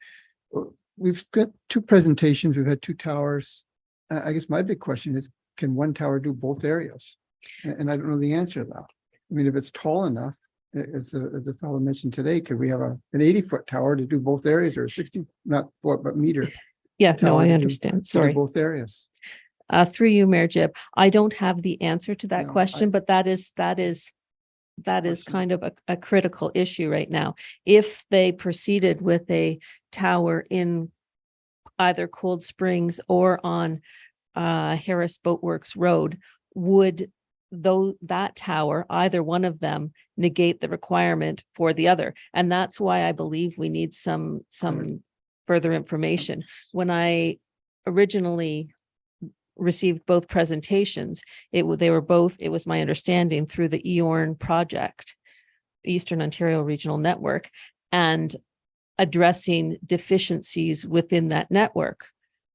We've got two presentations. We've had two towers. I guess my big question is, can one tower do both areas? And I don't know the answer to that. I mean, if it's tall enough, as the fellow mentioned today, could we have an 80-foot tower to do both areas, or 60, not foot, but meter? Yeah, no, tower I to understand. do Sorry. both areas. Through you, Mayor Jib, I don't have the answer to that No, question, but that is kind of a critical issue right now. If they proceeded with a tower in either Cold Springs or on Harris Boatworks Road, would that tower, either one of them, negate the requirement for the other? And that's why I believe we need some further information. When I originally received both presentations, it was my understanding through the EORN project, Eastern Ontario Regional Network, and addressing deficiencies within that network.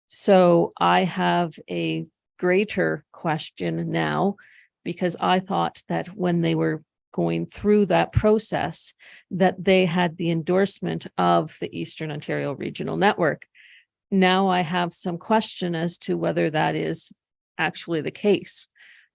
So I have a greater question now, because I thought that when they were going through that process, that they had the endorsement of the Eastern Ontario Regional Network. Now I have some question as to whether that is actually the case.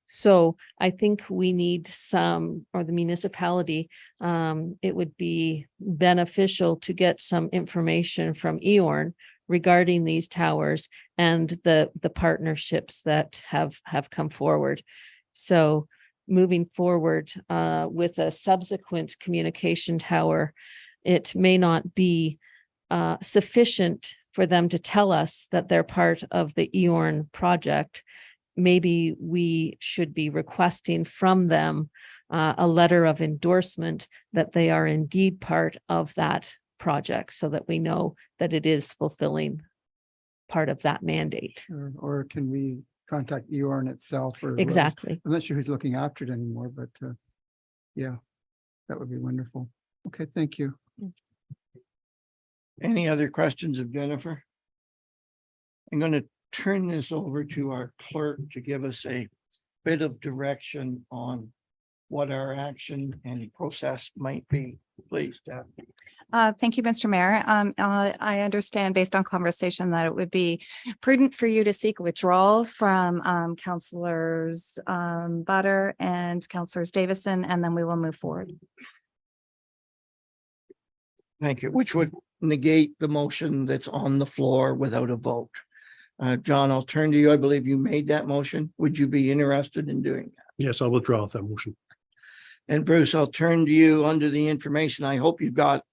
So I think we need or the municipality, it would be beneficial to get some information from EORN regarding these towers and the partnerships that have come forward. So moving forward with a subsequent communication tower, it may not be sufficient for them to tell us that they're part of the EORN project. Maybe we should be requesting from them a letter of endorsement that they are indeed part of that project, so that we know that it is fulfilling part of that mandate. Or can we contact EORN itself? Or Exactly. I'm not sure who's looking after it anymore, but yeah, that would be wonderful. Okay, thank you. Any other questions of Jennifer? I'm going to turn this over to our clerk to give us a bit of direction on what our action and process might be. Please, Deb. Thank you, Mr. Mayor. I understand based on conversation that it would be prudent for you to seek withdrawal from Councillors Butter and Councillors Davison, and then we will move forward. Thank you, which would negate the motion that's on the floor without a vote. John, I'll turn to you. I believe you made that motion. Would you be interested in doing that? Yes, I'll withdraw that motion. And Bruce, I'll turn to you under the information I hope you've got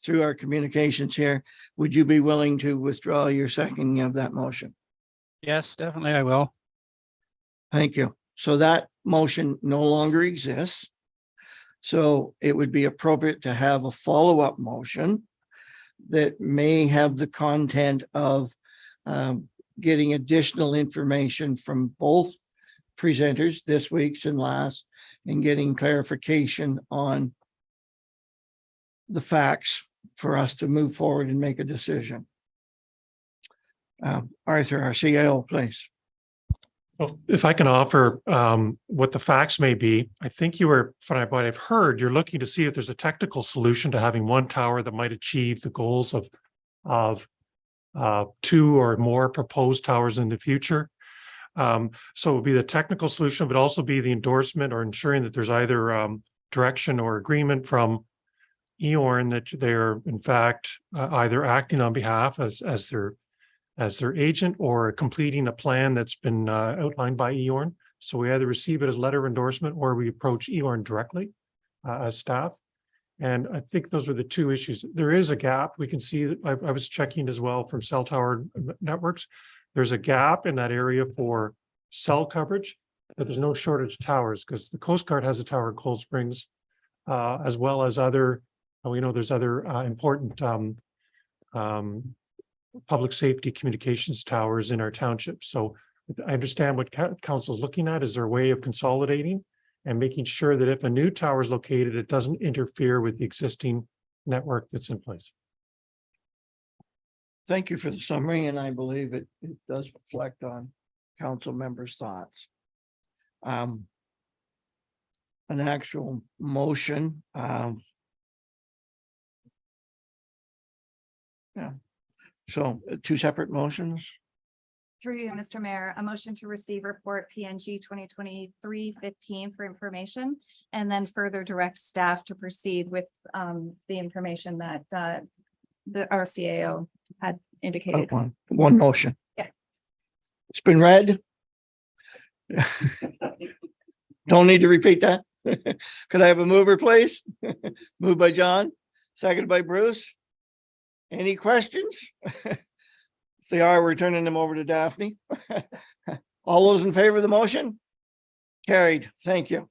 through our communications here. Would you be willing to withdraw your seconding of that motion? Yes, definitely I will. Thank you. So that motion no longer exists. So it would be appropriate to have a follow-up motion that may have the content of getting additional information from both presenters, this week's and last, and getting clarification on the facts for us to move forward and make a decision. Arthur, our CIO, please. Well, if I can offer what the facts may be, I think you were, from what I've heard, you're looking to see if there's a technical solution to having one tower that might achieve the goals of two or more proposed towers in the future. So it would be the technical solution, but also be the endorsement or ensuring that there's either direction or agreement from EORN that they're in fact either acting on behalf as their agent or completing a plan that's been outlined by EORN. So we either receive it as letter of endorsement or we approach EORN directly as staff. And I think those are the two issues. There is a gap. We can see that I was checking as well from cell tower networks. There's a gap in that area for cell coverage, but there's no shortage of towers because the Coast Guard has a tower in Cold Springs, as well as other, we know there's other important public safety communications towers in our township. So I understand what council is looking at. Is there a way of consolidating and making sure that if a new tower is located, it doesn't interfere with the existing network that's in place? Thank you for the summary, and I believe it does reflect on council members' thoughts. An actual motion. Yeah. So two separate motions. Through you, Mr. Mayor, a motion to receive report PNG 2023-15 for information, and then further direct staff to proceed with the information that the RCAO had indicated. One motion. Yeah. It's been read. Don't need to repeat that. Could I have a mover, please? Moved by John, seconded by Bruce. Any questions? If they are, we're turning them over to Daphne. All those in favor of the motion? Carried. Thank you.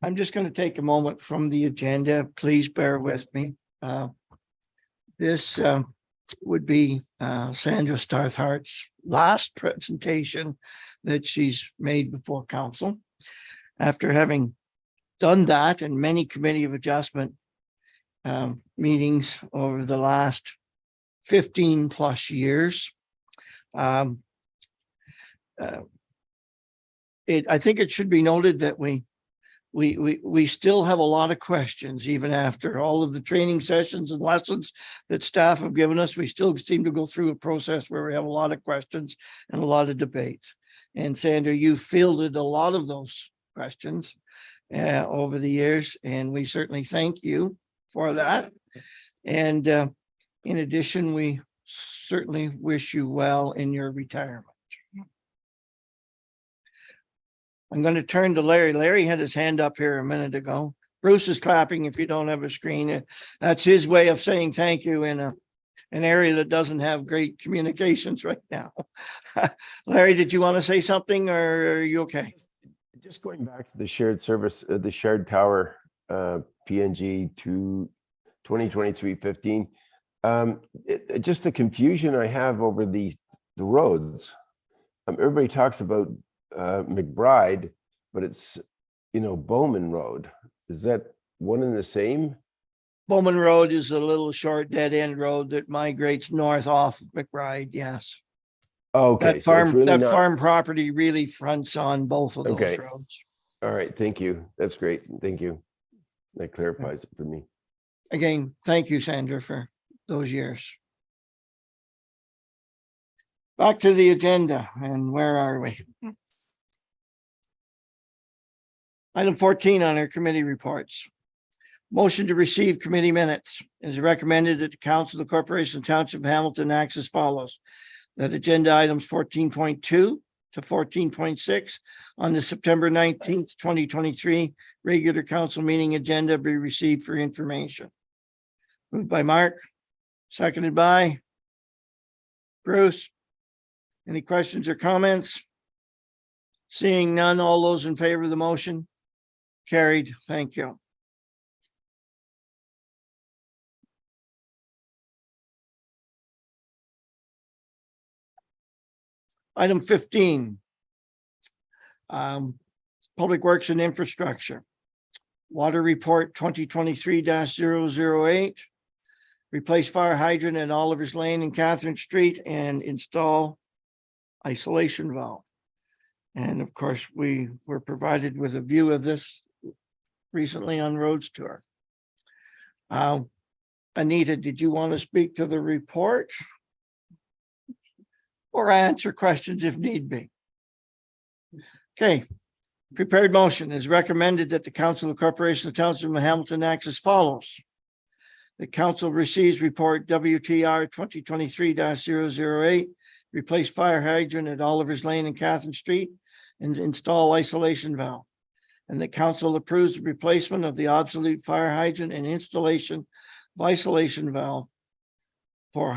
I'm just going to take a moment from the agenda. Please bear with me. This would be Sandra Starthart's last presentation that she's made before council. After having done that and many committee of adjustment meetings over the last 15 plus years, I think it should be noted that we still have a lot of questions, even after all of the training sessions and lessons that staff have given us. We still seem to go through a process where we have a lot of questions and a lot of debates. And Sandra, you fielded a lot of those questions over the years, and we certainly thank you for that. And in addition, we certainly wish you well in your retirement. I'm going to turn to Larry. Larry had his hand up here a minute ago. Bruce is clapping if you don't have a screen. That's his way of saying thank you in an area that doesn't have great communications right now. Larry, did you want to say something, or are you okay? Just going back to the shared service, the shared tower, PNG 2023-15. Just the confusion I have over the roads. Everybody talks about McBride, but it's, Bowman Road. Is that one and the same? Bowman Road is a little short dead end road that migrates north off of McBride. Yes. Okay. That farm property really fronts on both of those roads. All right. Thank you. That's great. Thank you. That clarifies it for me. Again, thank you, Sandra, for those years. Back to the agenda, and where are we? Item 14 on our committee reports. Motion to receive committee minutes is recommended that the Council of the Corporation of Township of Hamilton acts as follows. That agenda items 14.2 to 14.6 on the September 19th, 2023 regular council meeting agenda be received for information. Moved by Mark, seconded by Bruce. Any questions or comments? Seeing none, all those in favor of the motion? Carried. Thank you. Item 15. Public Works and Infrastructure. Water Report 2023-008. Replace fire hydrant at Oliver's Lane and Catherine Street and install isolation valve. And of course, we were provided with a view of this recently on Roads Tour. Anita, did you want to speak to the report? Or answer questions if need be? Okay. Prepared motion is recommended that the Council of the Corporation of Township of Hamilton acts as follows. The council receives report WTR 2023-008, replace fire hydrant at Oliver's Lane and Catherine Street and install isolation valve. And the council approves the replacement of the obsolete fire hydrant and installation of isolation valve for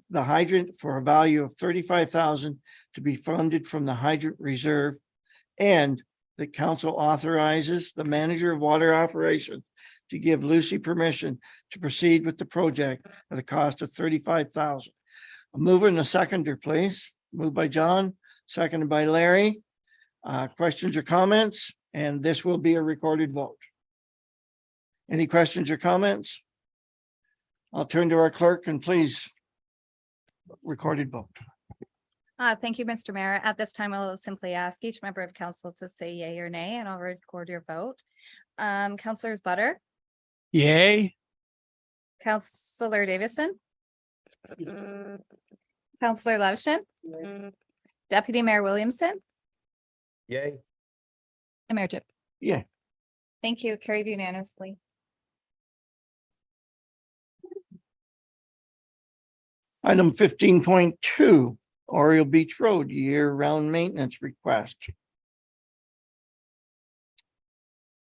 the hydrant for a value of $35,000 to be funded from the hydrant reserve. And the council authorizes the manager of water operations to give Lucy permission to proceed with the project at a cost of $35,000. A mover and a seconder, please. Moved by John, seconded by Larry. Questions or comments? And this will be a recorded vote. Any questions or comments? I'll turn to our clerk and please recorded vote. Thank you, Mr. Mayor. At this time, I'll simply ask each member of council to say yay or nay, and I'll record your vote. Councilors Butter, Yay. Councilor Davison, Councilor Levshin, Deputy Mayor Williamson, Yay. and Mayor Jip. Yeah. Thank you. Carried unanimously. Item 15.2, Oriole Beach Road year-round maintenance request.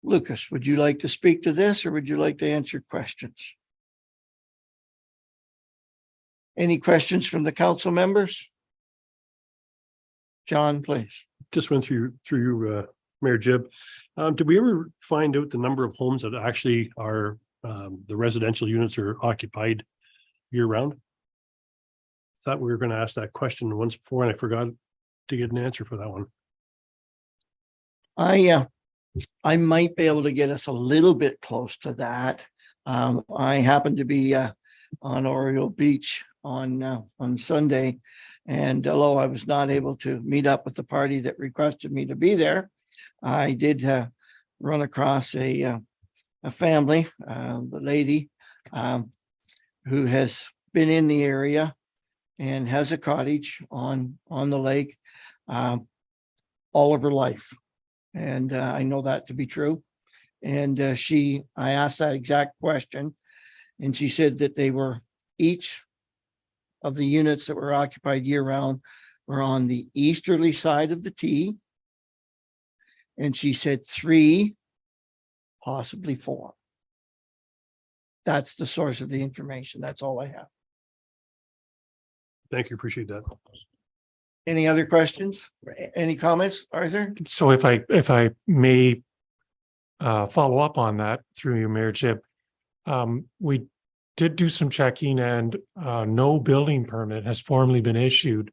Lucas, would you like to speak to this or would you like to answer questions? Any questions from the council members? John, please. Just went through Mayor Jib. Did we ever find out the number of homes that actually are the residential units are occupied year round? Thought we were going to ask that question once before and I forgot to get an answer for that one. I might be able to get us a little bit close to that. I happened to be on Oriole Beach on Sunday, and although I was not able to meet up with the party that requested me to be there, I did run across a family, the lady who has been in the area and has a cottage on the lake all of her life. And I know that to be true. And I asked that exact question, and she said that they were each of the units that were occupied year round were on the easterly side of the T. And she said 3, possibly 4. That's the source of the information. That's all I have. Thank you. Appreciate that. Any other questions? Any comments, Arthur? So if I may follow up on that through you, Mayor Jib, we did do some checking and no building permit has formally been issued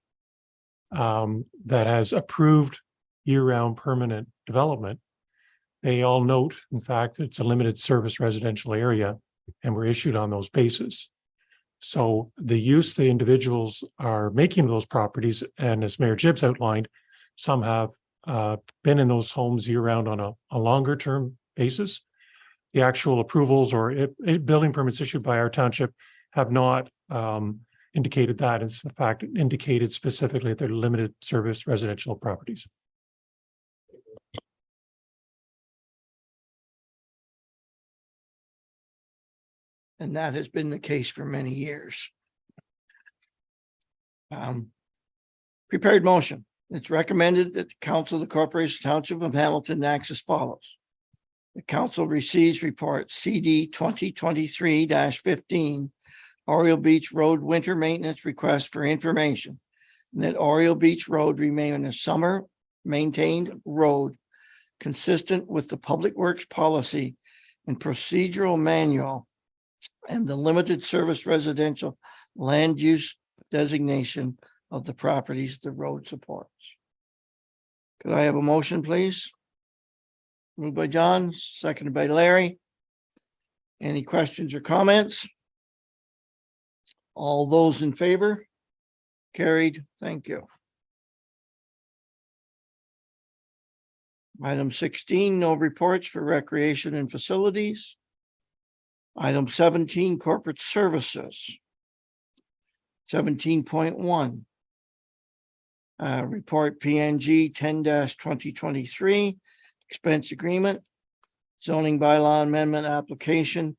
that has approved year-round permanent development. They all note, in fact, it's a limited service residential area and were issued on those bases. So the use the individuals are making of those properties, and as Mayor Jibbs outlined, some have been in those homes year-round on a longer-term basis. The actual approvals or building permits issued by our township have not indicated that. It's in fact indicated specifically that they're limited service residential properties. And that has been the case for many years. Prepared motion. It's recommended that the council of the Corporation Township of Hamilton acts as follows. The council receives report CD 2023-15, Oriole Beach Road Winter Maintenance Request for information. And that Oriole Beach Road remain a summer maintained road consistent with the Public Works policy and procedural manual and the limited service residential land use designation of the properties the road supports. Could I have a motion, please? Moved by John, seconded by Larry. Any questions or comments? All those in favor? Carried. Thank you. Item 16, no reports for recreation and facilities. Item 17, corporate services. 17.1. Report PNG 10-2023, expense agreement, zoning bylaw amendment application.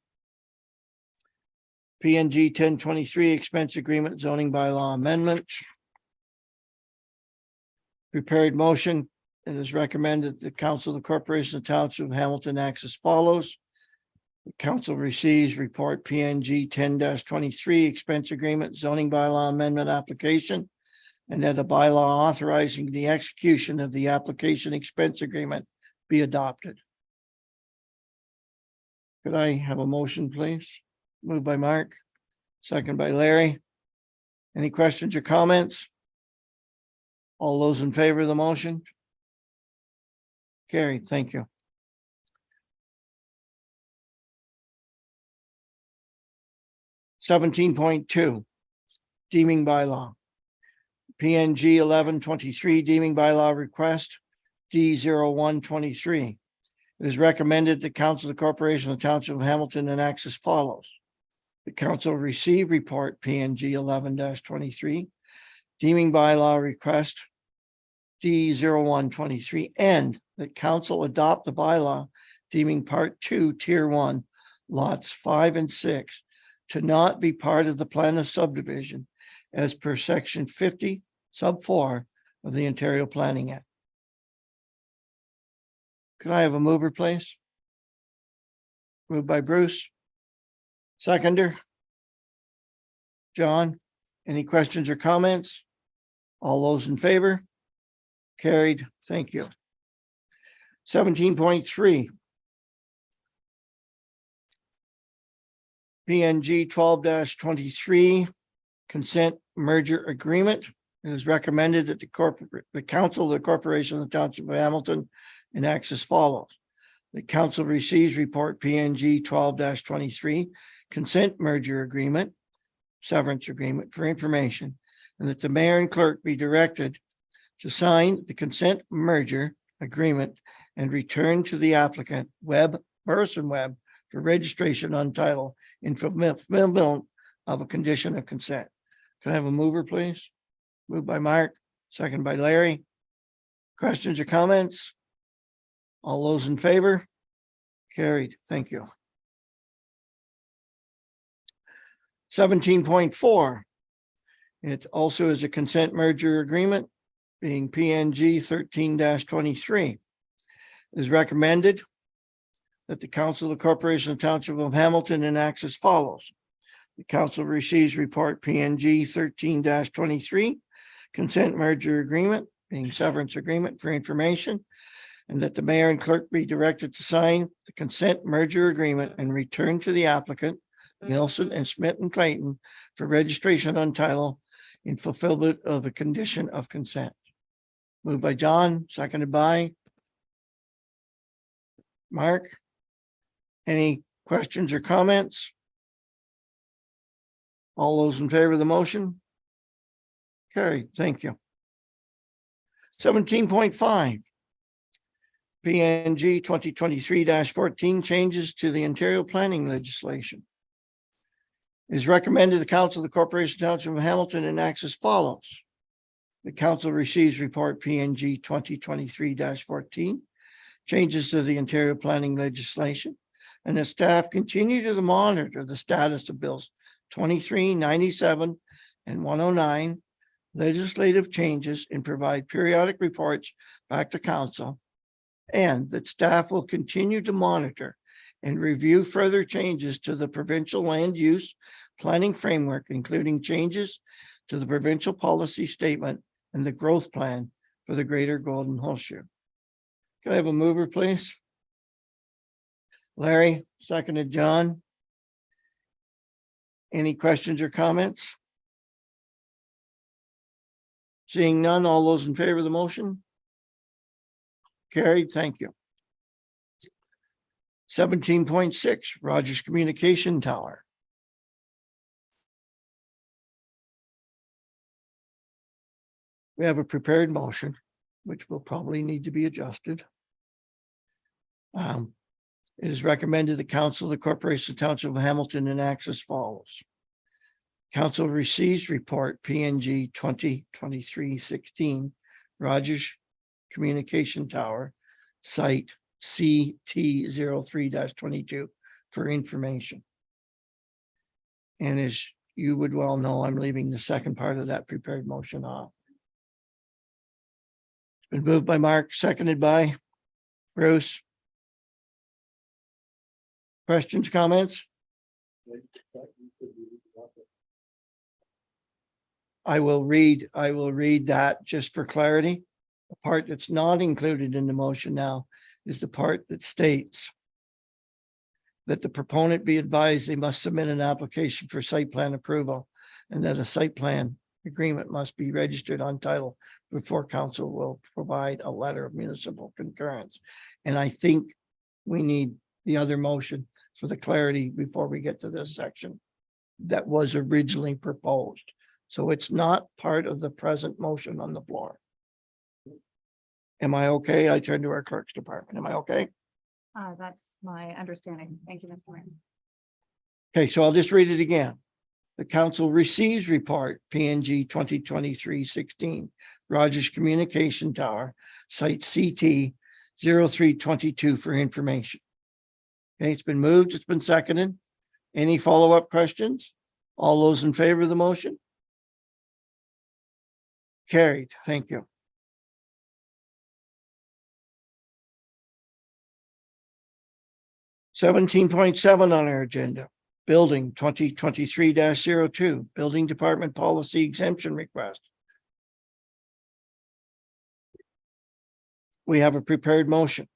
PNG 1023, expense agreement, zoning bylaw amendment. Prepared motion. It is recommended the council of the Corporation of Township of Hamilton acts as follows. The council receives report PNG 10-23, expense agreement, zoning bylaw amendment application. And that a bylaw authorizing the execution of the application expense agreement be adopted. Could I have a motion, please? Moved by Mark, second by Larry. Any questions or comments? All those in favor of the motion? Carried, thank you. (17.2) deeming bylaw. PNG 1123 deeming bylaw request D0123. It is recommended the council of the Corporation of the Township of Hamilton enacts as follows. The council receive report PNG 11-23 deeming bylaw request D0123 and that council adopt the bylaw deeming part 2 tier 1 lots 5 and 6 to not be part of the plan of subdivision as per section 50 sub 4 of the Ontario Planning Act. Could I have a mover, please? Moved by Bruce. Seconder. John, any questions or comments? All those in favor? Carried. Thank you. 17.3. PNG 12-23 consent merger agreement. It is recommended that the council of the Corporation of the Township of Hamilton enacts as follows. The council receives report PNG 12-23 consent merger agreement, severance agreement for information, and that the mayor and clerk be directed to sign the consent merger agreement and return to the applicant Burrison Webb for registration on title in fulfillment of a condition of consent. Can I have a mover, please? Moved by Mark, second by Larry. Questions or comments? All those in favor? Carried. Thank you. 17.4. It also is a consent merger agreement being PNG 13-23. It is recommended that the council of the Corporation of Township of Hamilton enacts as follows. The council receives report PNG 13-23 consent merger agreement being severance agreement for information, and that the mayor and clerk be directed to sign the consent merger agreement and return to the applicant Nelson and Smith and Clayton for registration on title in fulfillment of a condition of consent. Moved by John, seconded by Mark. Any questions or comments? All those in favor of the motion? Carried. Thank you. 17.5. PNG 2023-14 changes to the Ontario planning legislation. It is recommended the council of the Corporation Township of Hamilton enacts as follows. The council receives report PNG 2023-14 changes to the Ontario planning legislation and the staff continue to monitor the status of bills 2397 and 109, legislative changes, and provide periodic reports back to council. And that staff will continue to monitor and review further changes to the provincial land use planning framework, including changes to the provincial policy statement and the growth plan for the Greater Golden Horseshoe. Can I have a mover, please? Larry, seconded John. Any questions or comments? Seeing none, all those in favor of the motion? Carried, thank you. 17.6, Rogers Communication Tower. We have a prepared motion, which will probably need to be adjusted. It is recommended the Council of the Corporation of Township of Hamilton enact as follows. Council receives report PNG 2023-16, Rogers Communication Tower, site CT03-22 for information. And as you would well know, I'm leaving the second part of that prepared motion off. It's been moved by Mark, seconded by Bruce. Questions, comments? I will read that just for clarity. The part that's not included in the motion now is the part that states that the proponent be advised they must submit an application for site plan approval and that a site plan agreement must be registered on title before council will provide a letter of municipal concurrence. And I think we need the other motion for the clarity before we get to this section that was originally proposed. So it's not part of the present motion on the floor. Am I okay? I turn to our clerk's department. Am I okay? That's my understanding. Thank you, Mr. Mayor. Okay, so I'll just read it again. The council receives report PNG 2023-16, Rogers Communication Tower, site CT 0322 for information. Okay, it's been moved, it's been seconded. Any follow-up questions? All those in favor of the motion? Carried, thank you. $17.7 on our agenda, Building 2023-02, Building Department Policy Exemption Request. We have a prepared motion.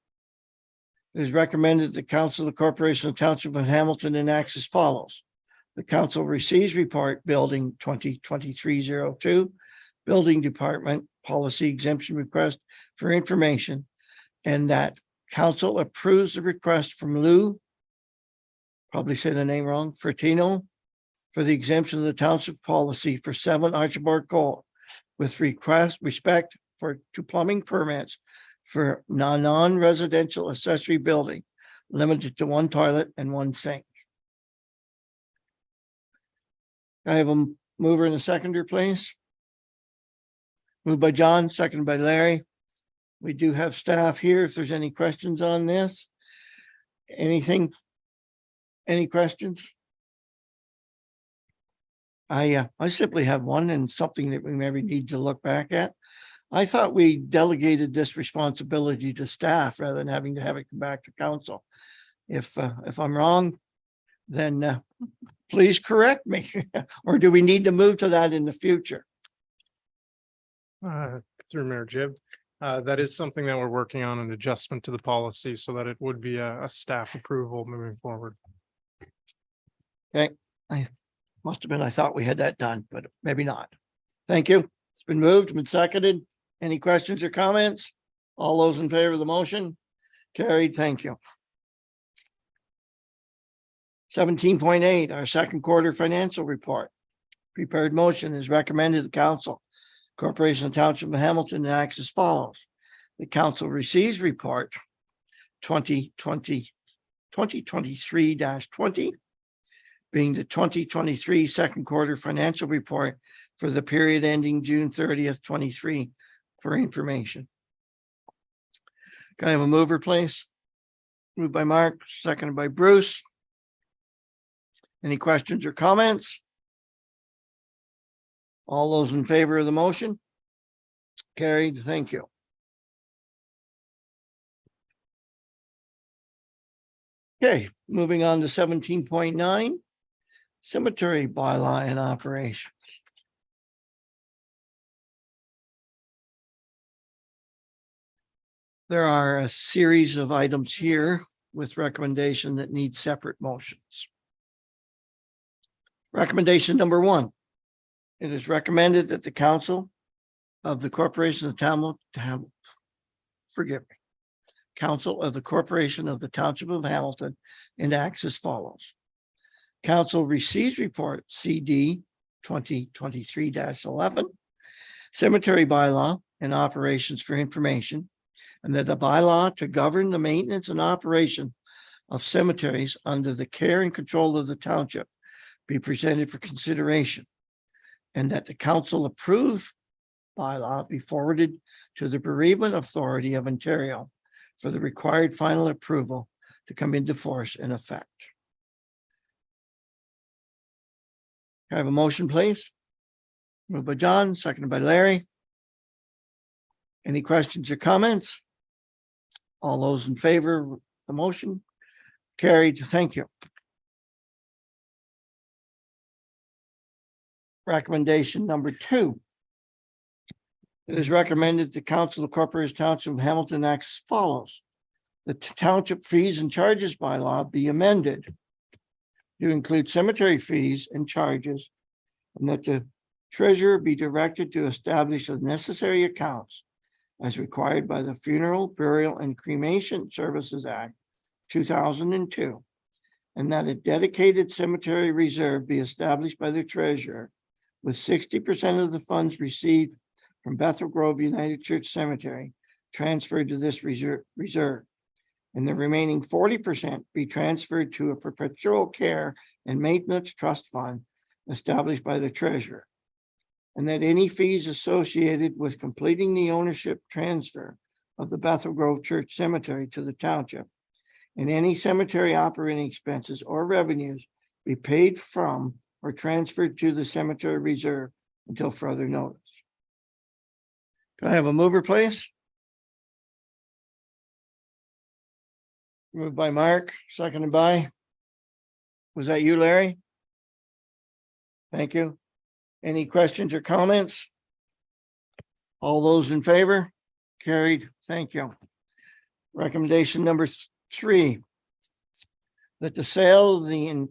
It is recommended the Council of the Corporation of Township of Hamilton enacts as follows. The council receives report Building 2023-02, Building Department Policy Exemption Request for information, and that council approves the request from Lou, probably say the name wrong, Fertino, for the exemption of the township policy for 7 Archibald Court with respect to plumbing permits for non-residential accessory building limited to 1 toilet and 1 sink. I have a mover and a seconder, please. Moved by John, seconded by Larry. We do have staff here if there's any questions on this. Anything? Any questions? I simply have one and something that we maybe need to look back at. I thought we delegated this responsibility to staff rather than having to have it come back to council. If I'm wrong, then please correct me. Or do we need to move to that in the future? Through Mayor Jib, that is something that we're working on, an adjustment to the policy so that it would be a staff approval moving forward. Okay, I must have been, I thought we had that done, but maybe not. Thank you. It's been moved, been seconded. Any questions or comments? All those in favor of the motion? Carried, thank you. 17.8, our second quarter financial report. Prepared motion is recommended the council. Corporation of Township of Hamilton acts as follows. The council receives report 2023-20, being the 2023 second quarter financial report for the period ending June 30th, 23 for information. Can I have a mover, please? Moved by Mark, seconded by Bruce. Any questions or comments? All those in favor of the motion? Carried, thank you. Okay, moving on to 17.9, cemetery bylaw in operation. There are a series of items here with recommendation that need separate motions. Recommendation number 1. It is recommended that the council of the Corporation of Council of the Corporation of the Township of Hamilton enacts as follows. Council receives report CD 2023-11, cemetery bylaw and operations for information, and that the bylaw to govern the maintenance and operation of cemeteries under the care and control of the township be presented for consideration, and that the council approve bylaw be forwarded to the Bereavement Authority of Ontario for the required final approval to come into force in effect. Can I have a motion, please? Moved by John, seconded by Larry. Any questions or comments? All those in favor of the motion? Carried, thank you. Recommendation number 2. It is recommended the Council of Corporation Township of Hamilton acts as follows. The township fees and charges bylaw be amended to include cemetery fees and charges, and that the treasurer be directed to establish the necessary accounts as required by the Funeral, Burial, and Cremation Services Act 2002, and that a dedicated cemetery reserve be established by the treasurer with 60% of the funds received from Bethel Grove United Church Cemetery transferred to this reserve, and the remaining 40% be transferred to a perpetual care and maintenance trust fund established by the treasurer, and that any fees associated with completing the ownership transfer of the Bethel Grove Church Cemetery to the township and any cemetery operating expenses or revenues be paid from or transferred to the cemetery reserve until further notice. Can I have a mover, please? Moved by Mark, seconded by? Was that you, Larry? Thank you. Any questions or comments? All those in favor? Carried. Thank you. Recommendation number 3. That the sale of the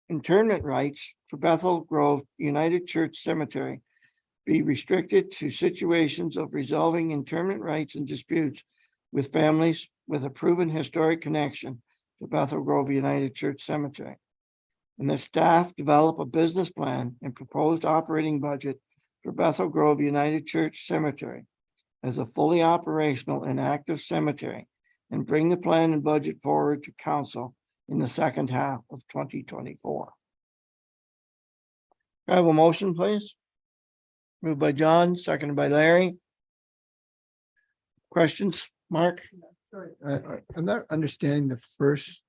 internment rights for Bethel Grove United Church Cemetery be restricted to situations of resolving internment rights and disputes with families with a proven historic connection to Bethel Grove United Church Cemetery. And the staff develop a business plan and proposed operating budget for Bethel Grove United Church Cemetery as a fully operational and active cemetery, and bring the plan and budget forward to council in the second half of 2024. Can I have a motion, please? Moved by John, seconded by Larry. Questions, Mark? I'm not understanding the first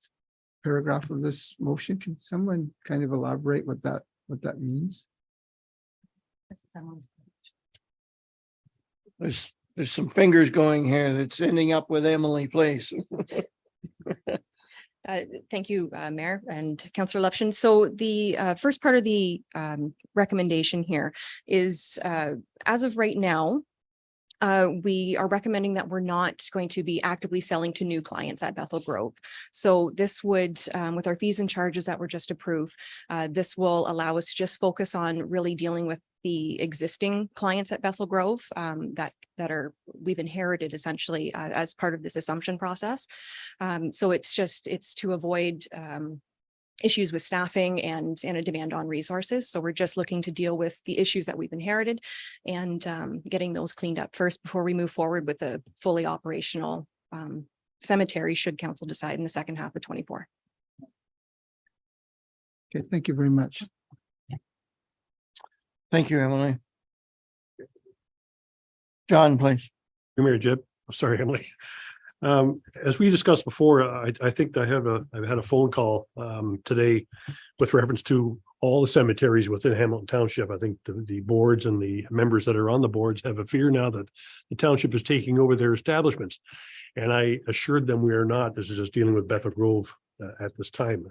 paragraph of this motion. Can someone kind of elaborate what that means? There's some fingers going here that's ending up with Emily, please. Thank you, Mayor and Councillor Luption. So the first part of the recommendation here is, as of right now, we are recommending that we're not going to be actively selling to new clients at Bethel Grove. So this would, with our fees and charges that were just approved, this will allow us to just focus on really dealing with the existing clients at Bethel Grove we've inherited essentially as part of this assumption process. So it's to avoid issues with staffing and a demand on resources. So we're just looking to deal with the issues that we've inherited and getting those cleaned up first before we move forward with a fully operational cemetery, should council decide in the second half of 24. Okay, thank you very much. Thank you, Emily. John, please. Mayor Jib, I'm sorry, Emily. As we discussed before, I think I've had a phone call today with reference to all the cemeteries within Hamilton Township. I think the boards and the members that are on the boards have a fear now that the township is taking over their establishments. And I assured them we are not. This is just dealing with Bethel Grove at this time.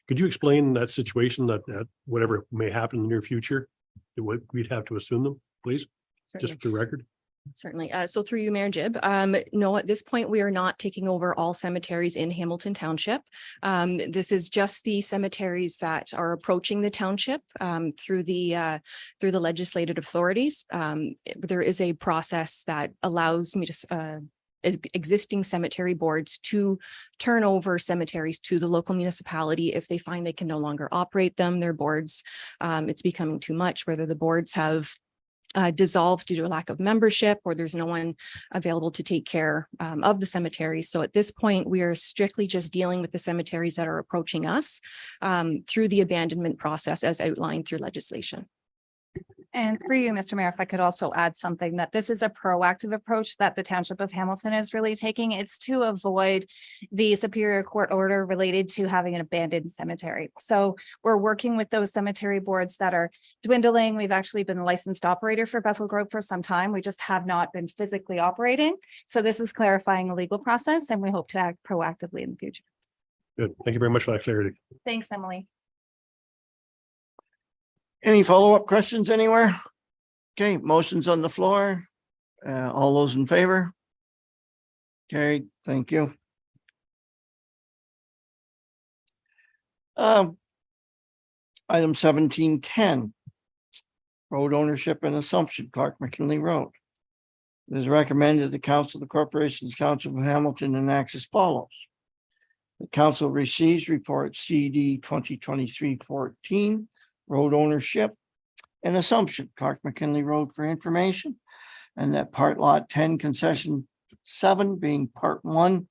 Could you explain that situation, that whatever may happen in the near future, we'd have to assume them, please, just for the record? Certainly. So through you, Mayor Jib, no, at this point, we are not taking over all cemeteries in Hamilton Township. This is just the cemeteries that are approaching the township through the legislative authorities. There is a process that allows me to existing cemetery boards to turn over cemeteries to the local municipality if they find they can no longer operate them. Their boards, it's becoming too much, whether the boards have dissolved due to a lack of membership or there's no one available to take care of the cemeteries. So at this point, we are strictly just dealing with the cemeteries that are approaching us through the abandonment process as outlined through legislation. And through you, Mr. Mayor, if I could also add something, that this is a proactive approach that the Township of Hamilton is really taking. It's to avoid the Superior Court order related to having an abandoned cemetery. So we're working with those cemetery boards that are dwindling. We've actually been a licensed operator for Bethel Grove for some time. We just have not been physically operating. So this is clarifying the legal process, and we hope to act proactively in the future. Good. Thank you very much for that clarity. Thanks, Emily. Any follow-up questions anywhere? Okay, motions on the floor. All those in favor? Carried, thank you. Item 1710. Road ownership and assumption, Clark McKinley Road. It is recommended the Council of the Corporations Township of Hamilton enacts as follows. The council receives report CD 2023-14. Road ownership and assumption, Clark McKinley Road for information, and that part lot 10 concession 7 being part 1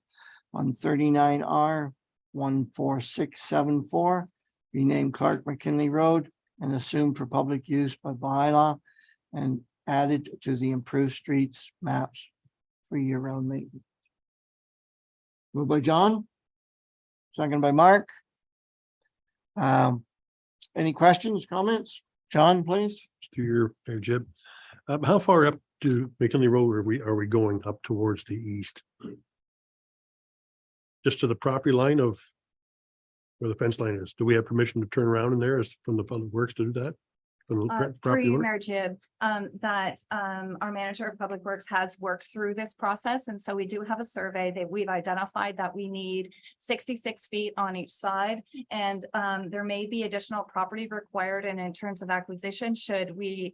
on 39R 14674 be named Clark McKinley Road and assumed for public use by bylaw and added to the improved streets maps for year-round maintenance. Moved by John, second by Mark. Any questions, comments? John, please. To your Jib. How far up to McKinley Road are we going up towards the east? Just to the property line of where the fence line is. Do we have permission to turn around in there as from the Public Works to do that? Through you, Mayor Jib, that our manager of Public Works has worked through this process. And so we do have a survey that we've identified that we need 66 feet on each side. And there may be additional property required. And in terms of acquisition, should we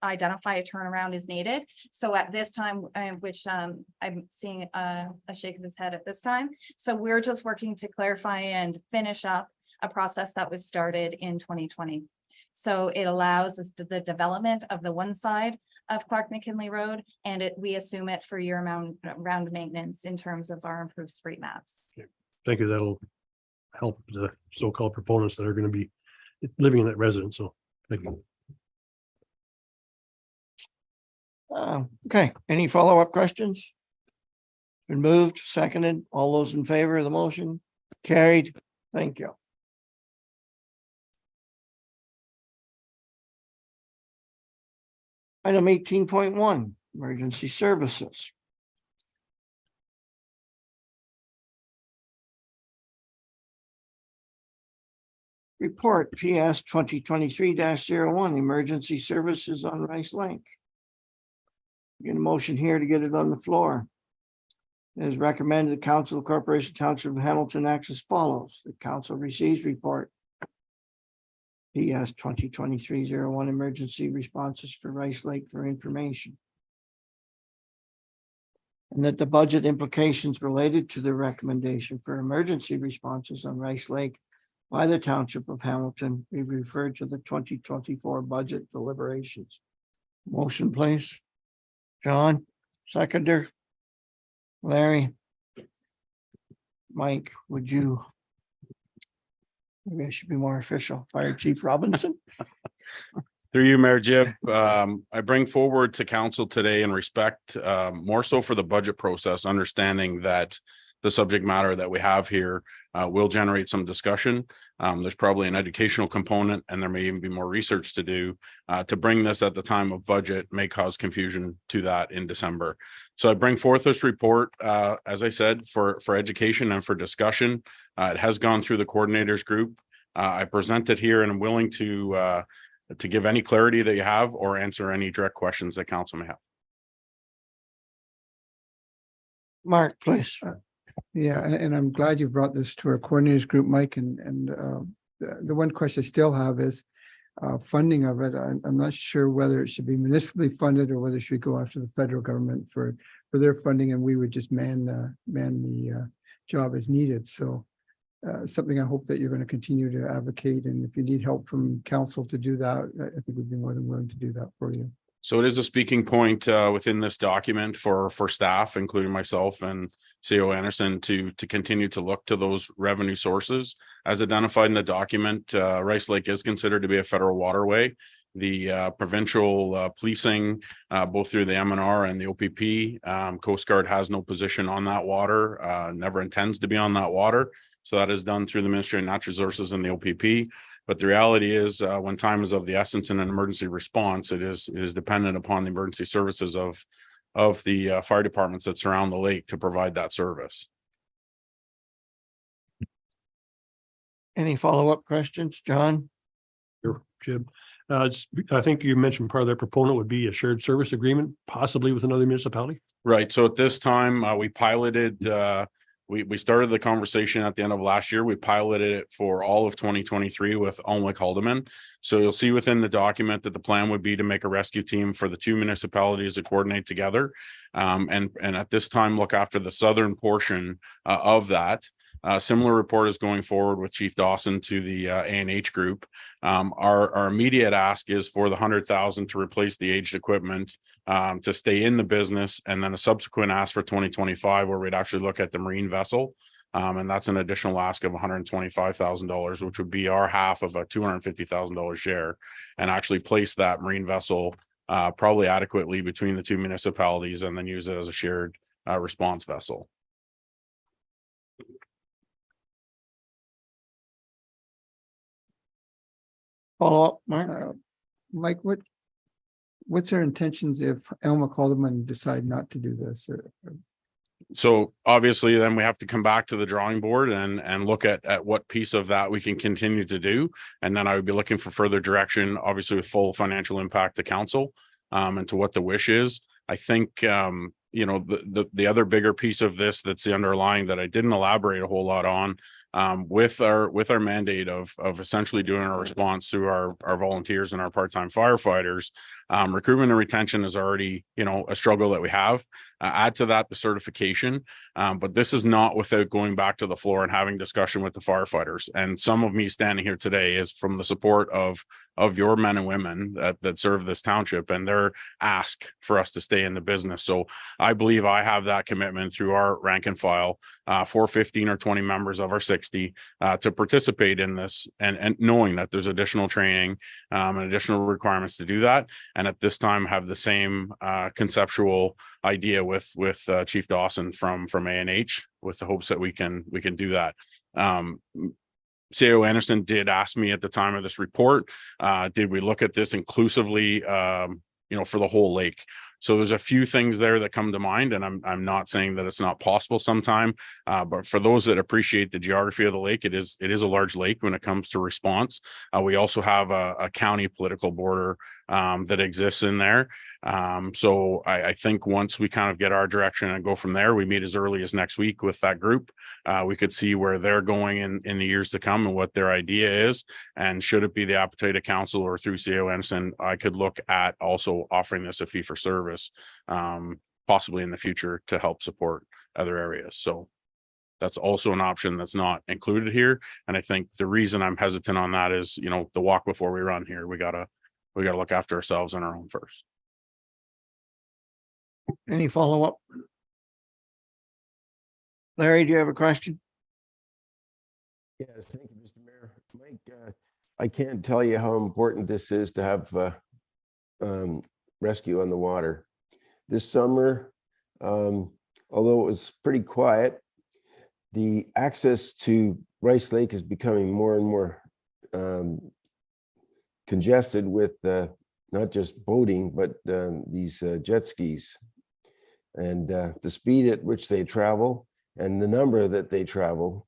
identify a turnaround is needed. So at this time, which I'm seeing a shake of his head at this time. So we're just working to clarify and finish up a process that was started in 2020. So it allows us to the development of the one side of Clark McKinley Road, and we assume it for year-round maintenance in terms of our improved street maps. Thank you. That'll help the so-called proponents that are going to be living in that residence. So thank you. Okay, any follow-up questions? Been moved, seconded. All those in favor of the motion? Carried. Thank you. Item 18.1, emergency services. Report PS 2023-01, emergency services on Rice Lake. Get a motion here to get it on the floor. It is recommended the Council of Corporation Township of Hamilton acts as follows. The council receives report PS 2023-01 emergency responses for Rice Lake for information. And that the budget implications related to the recommendation for emergency responses on Rice Lake by the Township of Hamilton be referred to the 2024 budget deliberations. Motion, please. John, seconder. Larry. Mike, would you? Maybe I should be more official. Fire Chief Robinson. Through you, Mayor Jib, I bring forward to council today in respect, more so for the budget process, understanding that the subject matter that we have here will generate some discussion. There's probably an educational component, and there may even be more research to do. To bring this at the time of budget may cause confusion to that in December. So I bring forth this report, as I said, for education and for discussion. It has gone through the coordinators group. I present it here and I'm willing to give any clarity that you have or answer any direct questions that council may have. Mark, please. Yeah, and I'm glad you brought this to our coordinators group, Mike, and the one question I still have is funding of it. I'm not sure whether it should be municipally funded or whether it should go after the federal government for their funding, and we would just man the job as needed. So something I hope that you're going to continue to advocate, and if you need help from council to do that, I think we'd be more than willing to do that for you. So it is a speaking point within this document for staff, including myself and CEO Anderson, to continue to look to those revenue sources. As identified in the document, Rice Lake is considered to be a federal waterway. The provincial policing, both through the MNR and the OPP, Coast Guard has no position on that water, never intends to be on that water. So that is done through the Ministry of Natural Resources and the OPP. But the reality is, when time is of the essence in an emergency response, it is dependent upon the emergency services of the fire departments that surround the lake to provide that service. Any follow-up questions, John? Sure, Jib. I think you mentioned part of their proponent would be a shared service agreement, possibly with another municipality. Right. So at this time, we piloted, we started the conversation at the end of last year. We piloted it for all of 2023 with Alnwick Haldeman. So you'll see within the document that the plan would be to make a rescue team for the two municipalities to coordinate together. And at this time, look after the southern portion of that. Similar report is going forward with Chief Dawson to the ANH group. Our immediate ask is for the 100,000 to replace the aged equipment to stay in the business, and then a subsequent ask for 2025 where we'd actually look at the marine vessel. And that's an additional ask of $125,000, which would be our half of a $250,000 share, and actually place that marine vessel probably adequately between the two municipalities and then use it as a shared response vessel. Follow up, Mark? Mike, what's our intentions if Alnwick Haldeman decide not to do this? So obviously then we have to come back to the drawing board and look at what piece of that we can continue to do. And then I would be looking for further direction, obviously with full financial impact to council and to what the wish is. I think, you know, the other bigger piece of this that's the underlying that I didn't elaborate a whole lot on, with our mandate of essentially doing our response through our volunteers and our part-time firefighters. Recruitment and retention is already, you know, a struggle that we have. Add to that the certification, but this is not without going back to the floor and having discussion with the firefighters. And some of me standing here today is from the support of your men and women that serve this township and their ask for us to stay in the business. So I believe I have that commitment through our rank and file for 15 or 20 members of our 60 to participate in this, and knowing that there's additional training and additional requirements to do that. And at this time have the same conceptual idea with Chief Dawson from ANH, with the hopes that we can do that. CEO Anderson did ask me at the time of this report, did we look at this inclusively, you know, for the whole lake? So there's a few things there that come to mind, and I'm not saying that it's not possible sometime, but for those that appreciate the geography of the lake, it is a large lake when it comes to response. We also have a county political border that exists in there. So I think once we kind of get our direction and go from there, we meet as early as next week with that group. We could see where they're going in the years to come and what their idea is. And should it be the appetite of council or through CEO Anderson, I could look at also offering this a fee for service, possibly in the future to help support other areas. So that's also an option that's not included here. And I think the reason I'm hesitant on that is, you know, the walk before we run here. We gotta look after ourselves and our own first. Any follow-up? Larry, do you have a question? Yes, thank you, Mr. Mayor. Mike, I can't tell you how important this is to have rescue on the water. This summer, although it was pretty quiet, the access to Rice Lake is becoming more and more congested with not just boating, but these jet skis. And the speed at which they travel and the number that they travel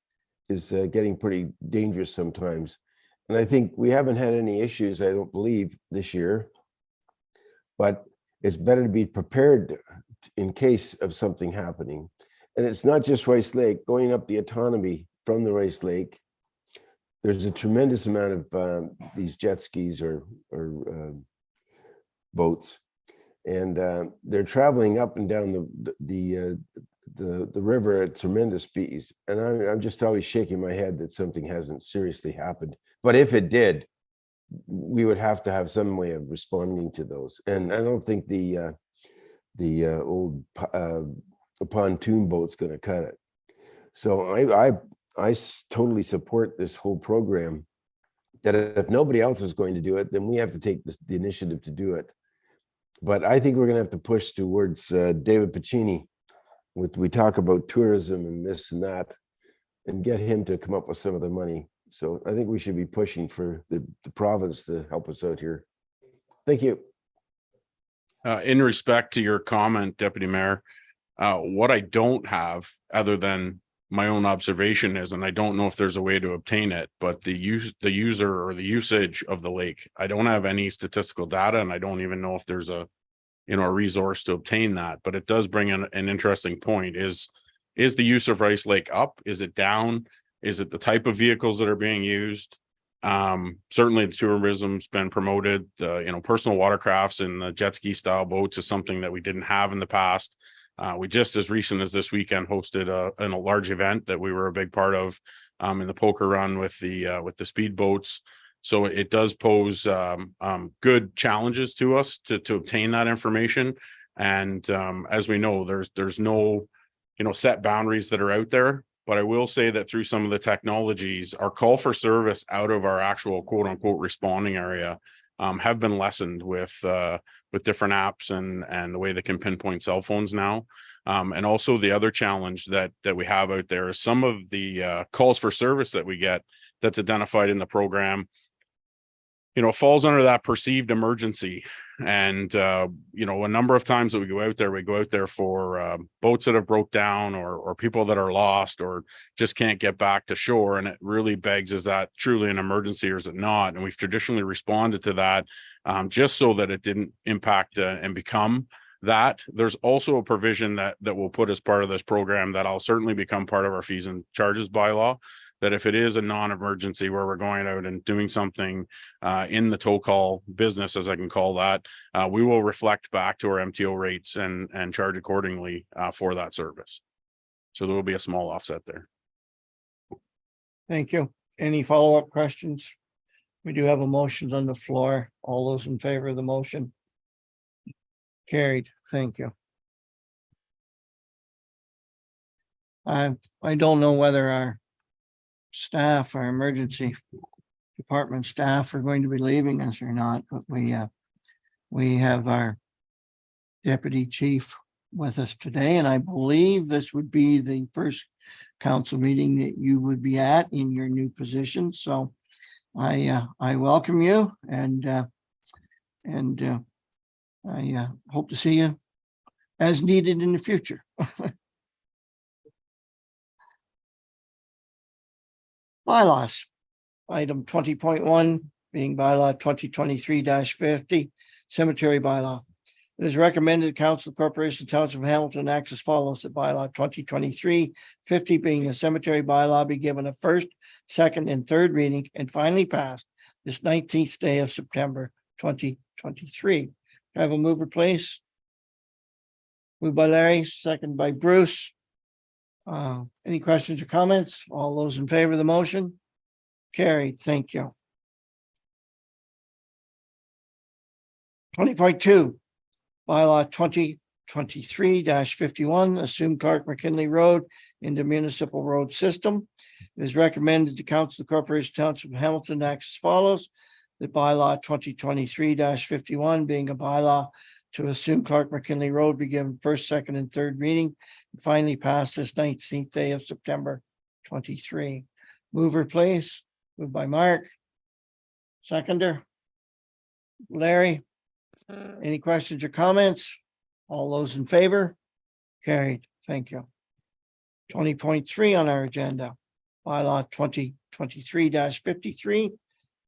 is getting pretty dangerous sometimes. And I think we haven't had any issues, I don't believe, this year. But it's better to be prepared in case of something happening. And it's not just Rice Lake, going up the autonomy from the Rice Lake, there's a tremendous amount of these jet skis or boats. And they're traveling up and down the river at tremendous speeds. And I'm just always shaking my head that something hasn't seriously happened. But if it did, we would have to have some way of responding to those. And I don't think the old pontoon boat's going to cut it. So I totally support this whole program, that if nobody else is going to do it, then we have to take the initiative to do it. But I think we're going to have to push towards David Piccini. We talk about tourism and this and that, and get him to come up with some of the money. So I think we should be pushing for the province to help us out here. Thank you. In respect to your comment, Deputy Mayor, what I don't have, other than my own observation is, and I don't know if there's a way to obtain it, but the user or the usage of the lake, I don't have any statistical data, and I don't even know if there's a resource to obtain that. But it does bring in an interesting point: is the use of Rice Lake up? Is it down? Is it the type of vehicles that are being used? Certainly the tourism's been promoted. Personal watercrafts and the jet ski style boats is something that we didn't have in the past. We just as recent as this weekend hosted a large event that we were a big part of in the poker run with the speed boats. So it does pose good challenges to us to obtain that information. And as we know, there's no set boundaries that are out there. But I will say that through some of the technologies, our call for service out of our actual quote unquote responding area have been lessened with different apps and the way they can pinpoint cell phones now. And also the other challenge that we have out there is some of the calls for service that we get that's identified in the program, falls under that perceived emergency. And, a number of times that we go out there for boats that have broke down or people that are lost or just can't get back to shore. And it really begs, is that truly an emergency or is it not? And we've traditionally responded to that just so that it didn't impact and become that. There's also a provision that we'll put as part of this program that I'll certainly become part of our fees and charges bylaw, that if it is a non-emergency where we're going out and doing something in the tow call business, as I can call that, we will reflect back to our MTO rates and charge accordingly for that service. So there will be a small offset there. Thank you. Any follow-up questions? We do have a motion on the floor. All those in favor of the motion? Carried. Thank you. I don't know whether our staff, our emergency department staff are going to be leaving us or not, but we have our deputy chief with us today, and I believe this would be the first council meeting that you would be at in your new position. So I welcome you and I hope to see you as needed in the future. Bylaws, item 20.1 being bylaw 2023-50, cemetery bylaw. It is recommended Council Corporation Township of Hamilton acts as follows: that bylaw 2023-50 being a cemetery bylaw be given a first, second, and third reading and finally passed this 19th day of September 2023. Can I have a mover, please? Moved by Larry, second by Bruce. Any questions or comments? All those in favor of the motion? Carried. Thank you. 20.2, bylaw 23-51, assume Clark McKinley Road into municipal road system. It is recommended to Council of the Corporation Township of Hamilton acts as follows. The bylaw 2023-51 being a bylaw to assume Clark McKinley Road be given first, second, and third reading, and finally passed this 19th day of September 23. Mover, please. Moved by Mark. Seconder. Larry. Any questions or comments? All those in favor? Carried. Thank you. 20.3 on our agenda. Bylaw 2023-53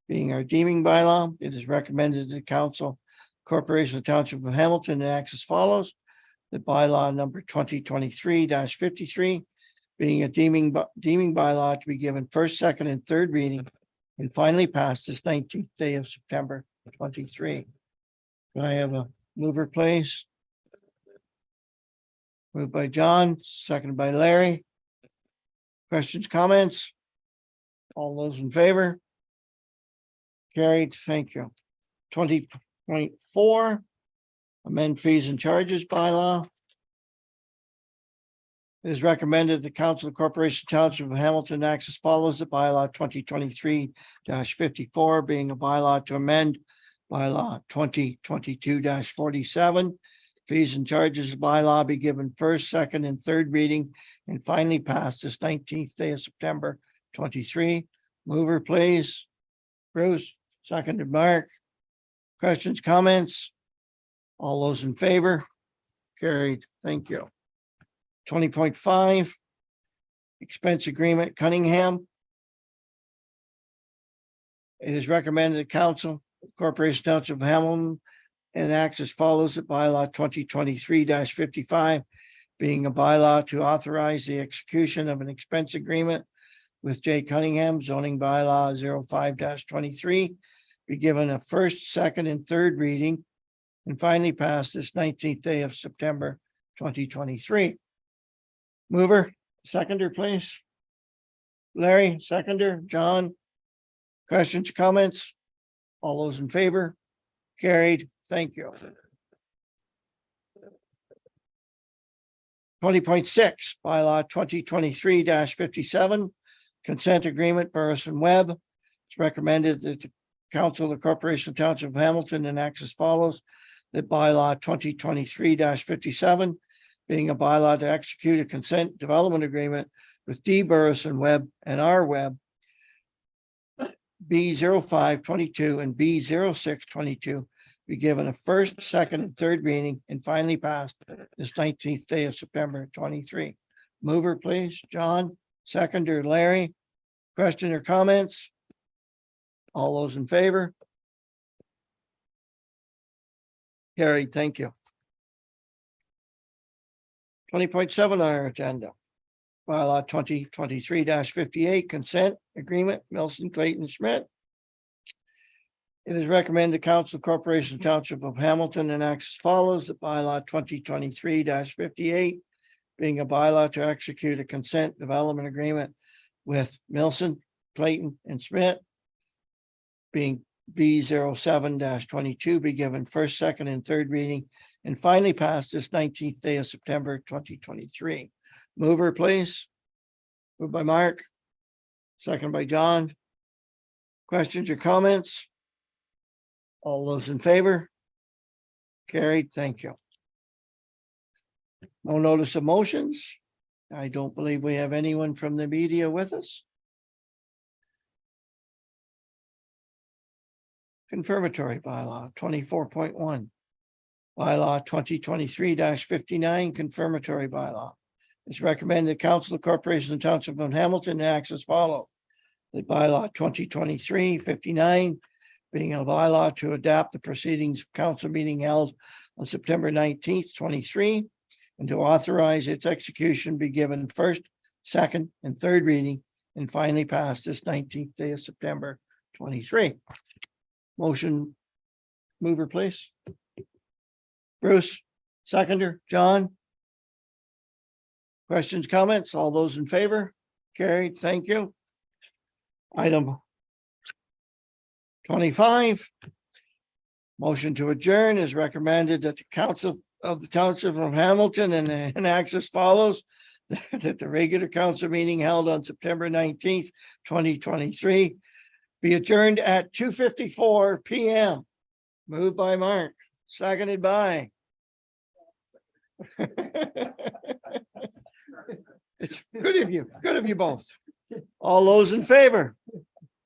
being our deeming bylaw. It is recommended to the Council Corporation of Township of Hamilton and acts as follows. The bylaw number 2023-53 being a deeming bylaw to be given first, second, and third reading and finally passed this 19th day of September 23. Can I have a mover, please? Moved by John, seconded by Larry. Questions, comments? All those in favor? Carried, thank you. 20.4, amend fees and charges bylaw. It is recommended the Council of Corporation Township of Hamilton acts as follows. The bylaw 2023-54 being a bylaw to amend bylaw 2022-47. Fees and charges bylaw be given first, second, and third reading and finally passed this 19th day of September 23. Mover, please. Bruce, seconded Mark. Questions, comments? All those in favor? Carried. Thank you. 20.5, expense agreement Cunningham. It is recommended the Council Corporation Township of Hamilton and acts as follows. The bylaw 2023-55 being a bylaw to authorize the execution of an expense agreement with J. Cunningham, zoning bylaw 05-23, be given a first, second, and third reading and finally passed this 19th day of September 2023. Mover, seconder, please. Larry, seconder. John. Questions, comments? All those in favor? Carried. Thank you. 20.6, bylaw 2023-57, consent agreement, Burris and Webb. It's recommended that the Council of the Corporation of Township of Hamilton and acts as follows. That bylaw 2023-57 being a bylaw to execute a consent development agreement with D. Burris and Webb and R. Webb B0522 and B0622 be given a first, second, and third reading and finally passed this 19th day of September 23. Mover, please. John, seconder, Larry. Question or comments? All those in favor? Carried. Thank you. 20.7 on our agenda. Bylaw 2023-58 consent agreement, Milson, Clayton, Schmidt. It is recommended the Council Corporation Township of Hamilton and acts as follows. The bylaw 2023-58 being a bylaw to execute a consent development agreement with Milson, Clayton, and Schmidt being B07-22 be given first, second, and third reading and finally passed this 19th day of September 2023. Mover, please. Moved by Mark. Second by John. Questions or comments? All those in favor? Carried. Thank you. No notice of motions. I don't believe we have anyone from the media with us. Confirmatory bylaw 24.1. Bylaw 2023-59 confirmatory bylaw. It's recommended the Council of Corporation and Township of Hamilton acts as follows. The bylaw 2023-59 being a bylaw to adapt the proceedings of council meeting held on September 19th, 23, and to authorize its execution be given first, second, and third reading and finally passed this 19th day of September 23. Motion, mover, please. Bruce, seconder, John. Questions, comments? All those in favor? Carried. Thank you. Item 25. Motion to adjourn is recommended that the Council of the Township of Hamilton and enacts as follows. That the regular council meeting held on September 19th, 2023 be adjourned at 2:54 PM. Moved by Mark, seconded by. It's good of you both. All those in favor?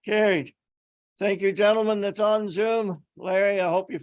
Carried. Thank you, gentlemen, that's on Zoom. Larry, I hope you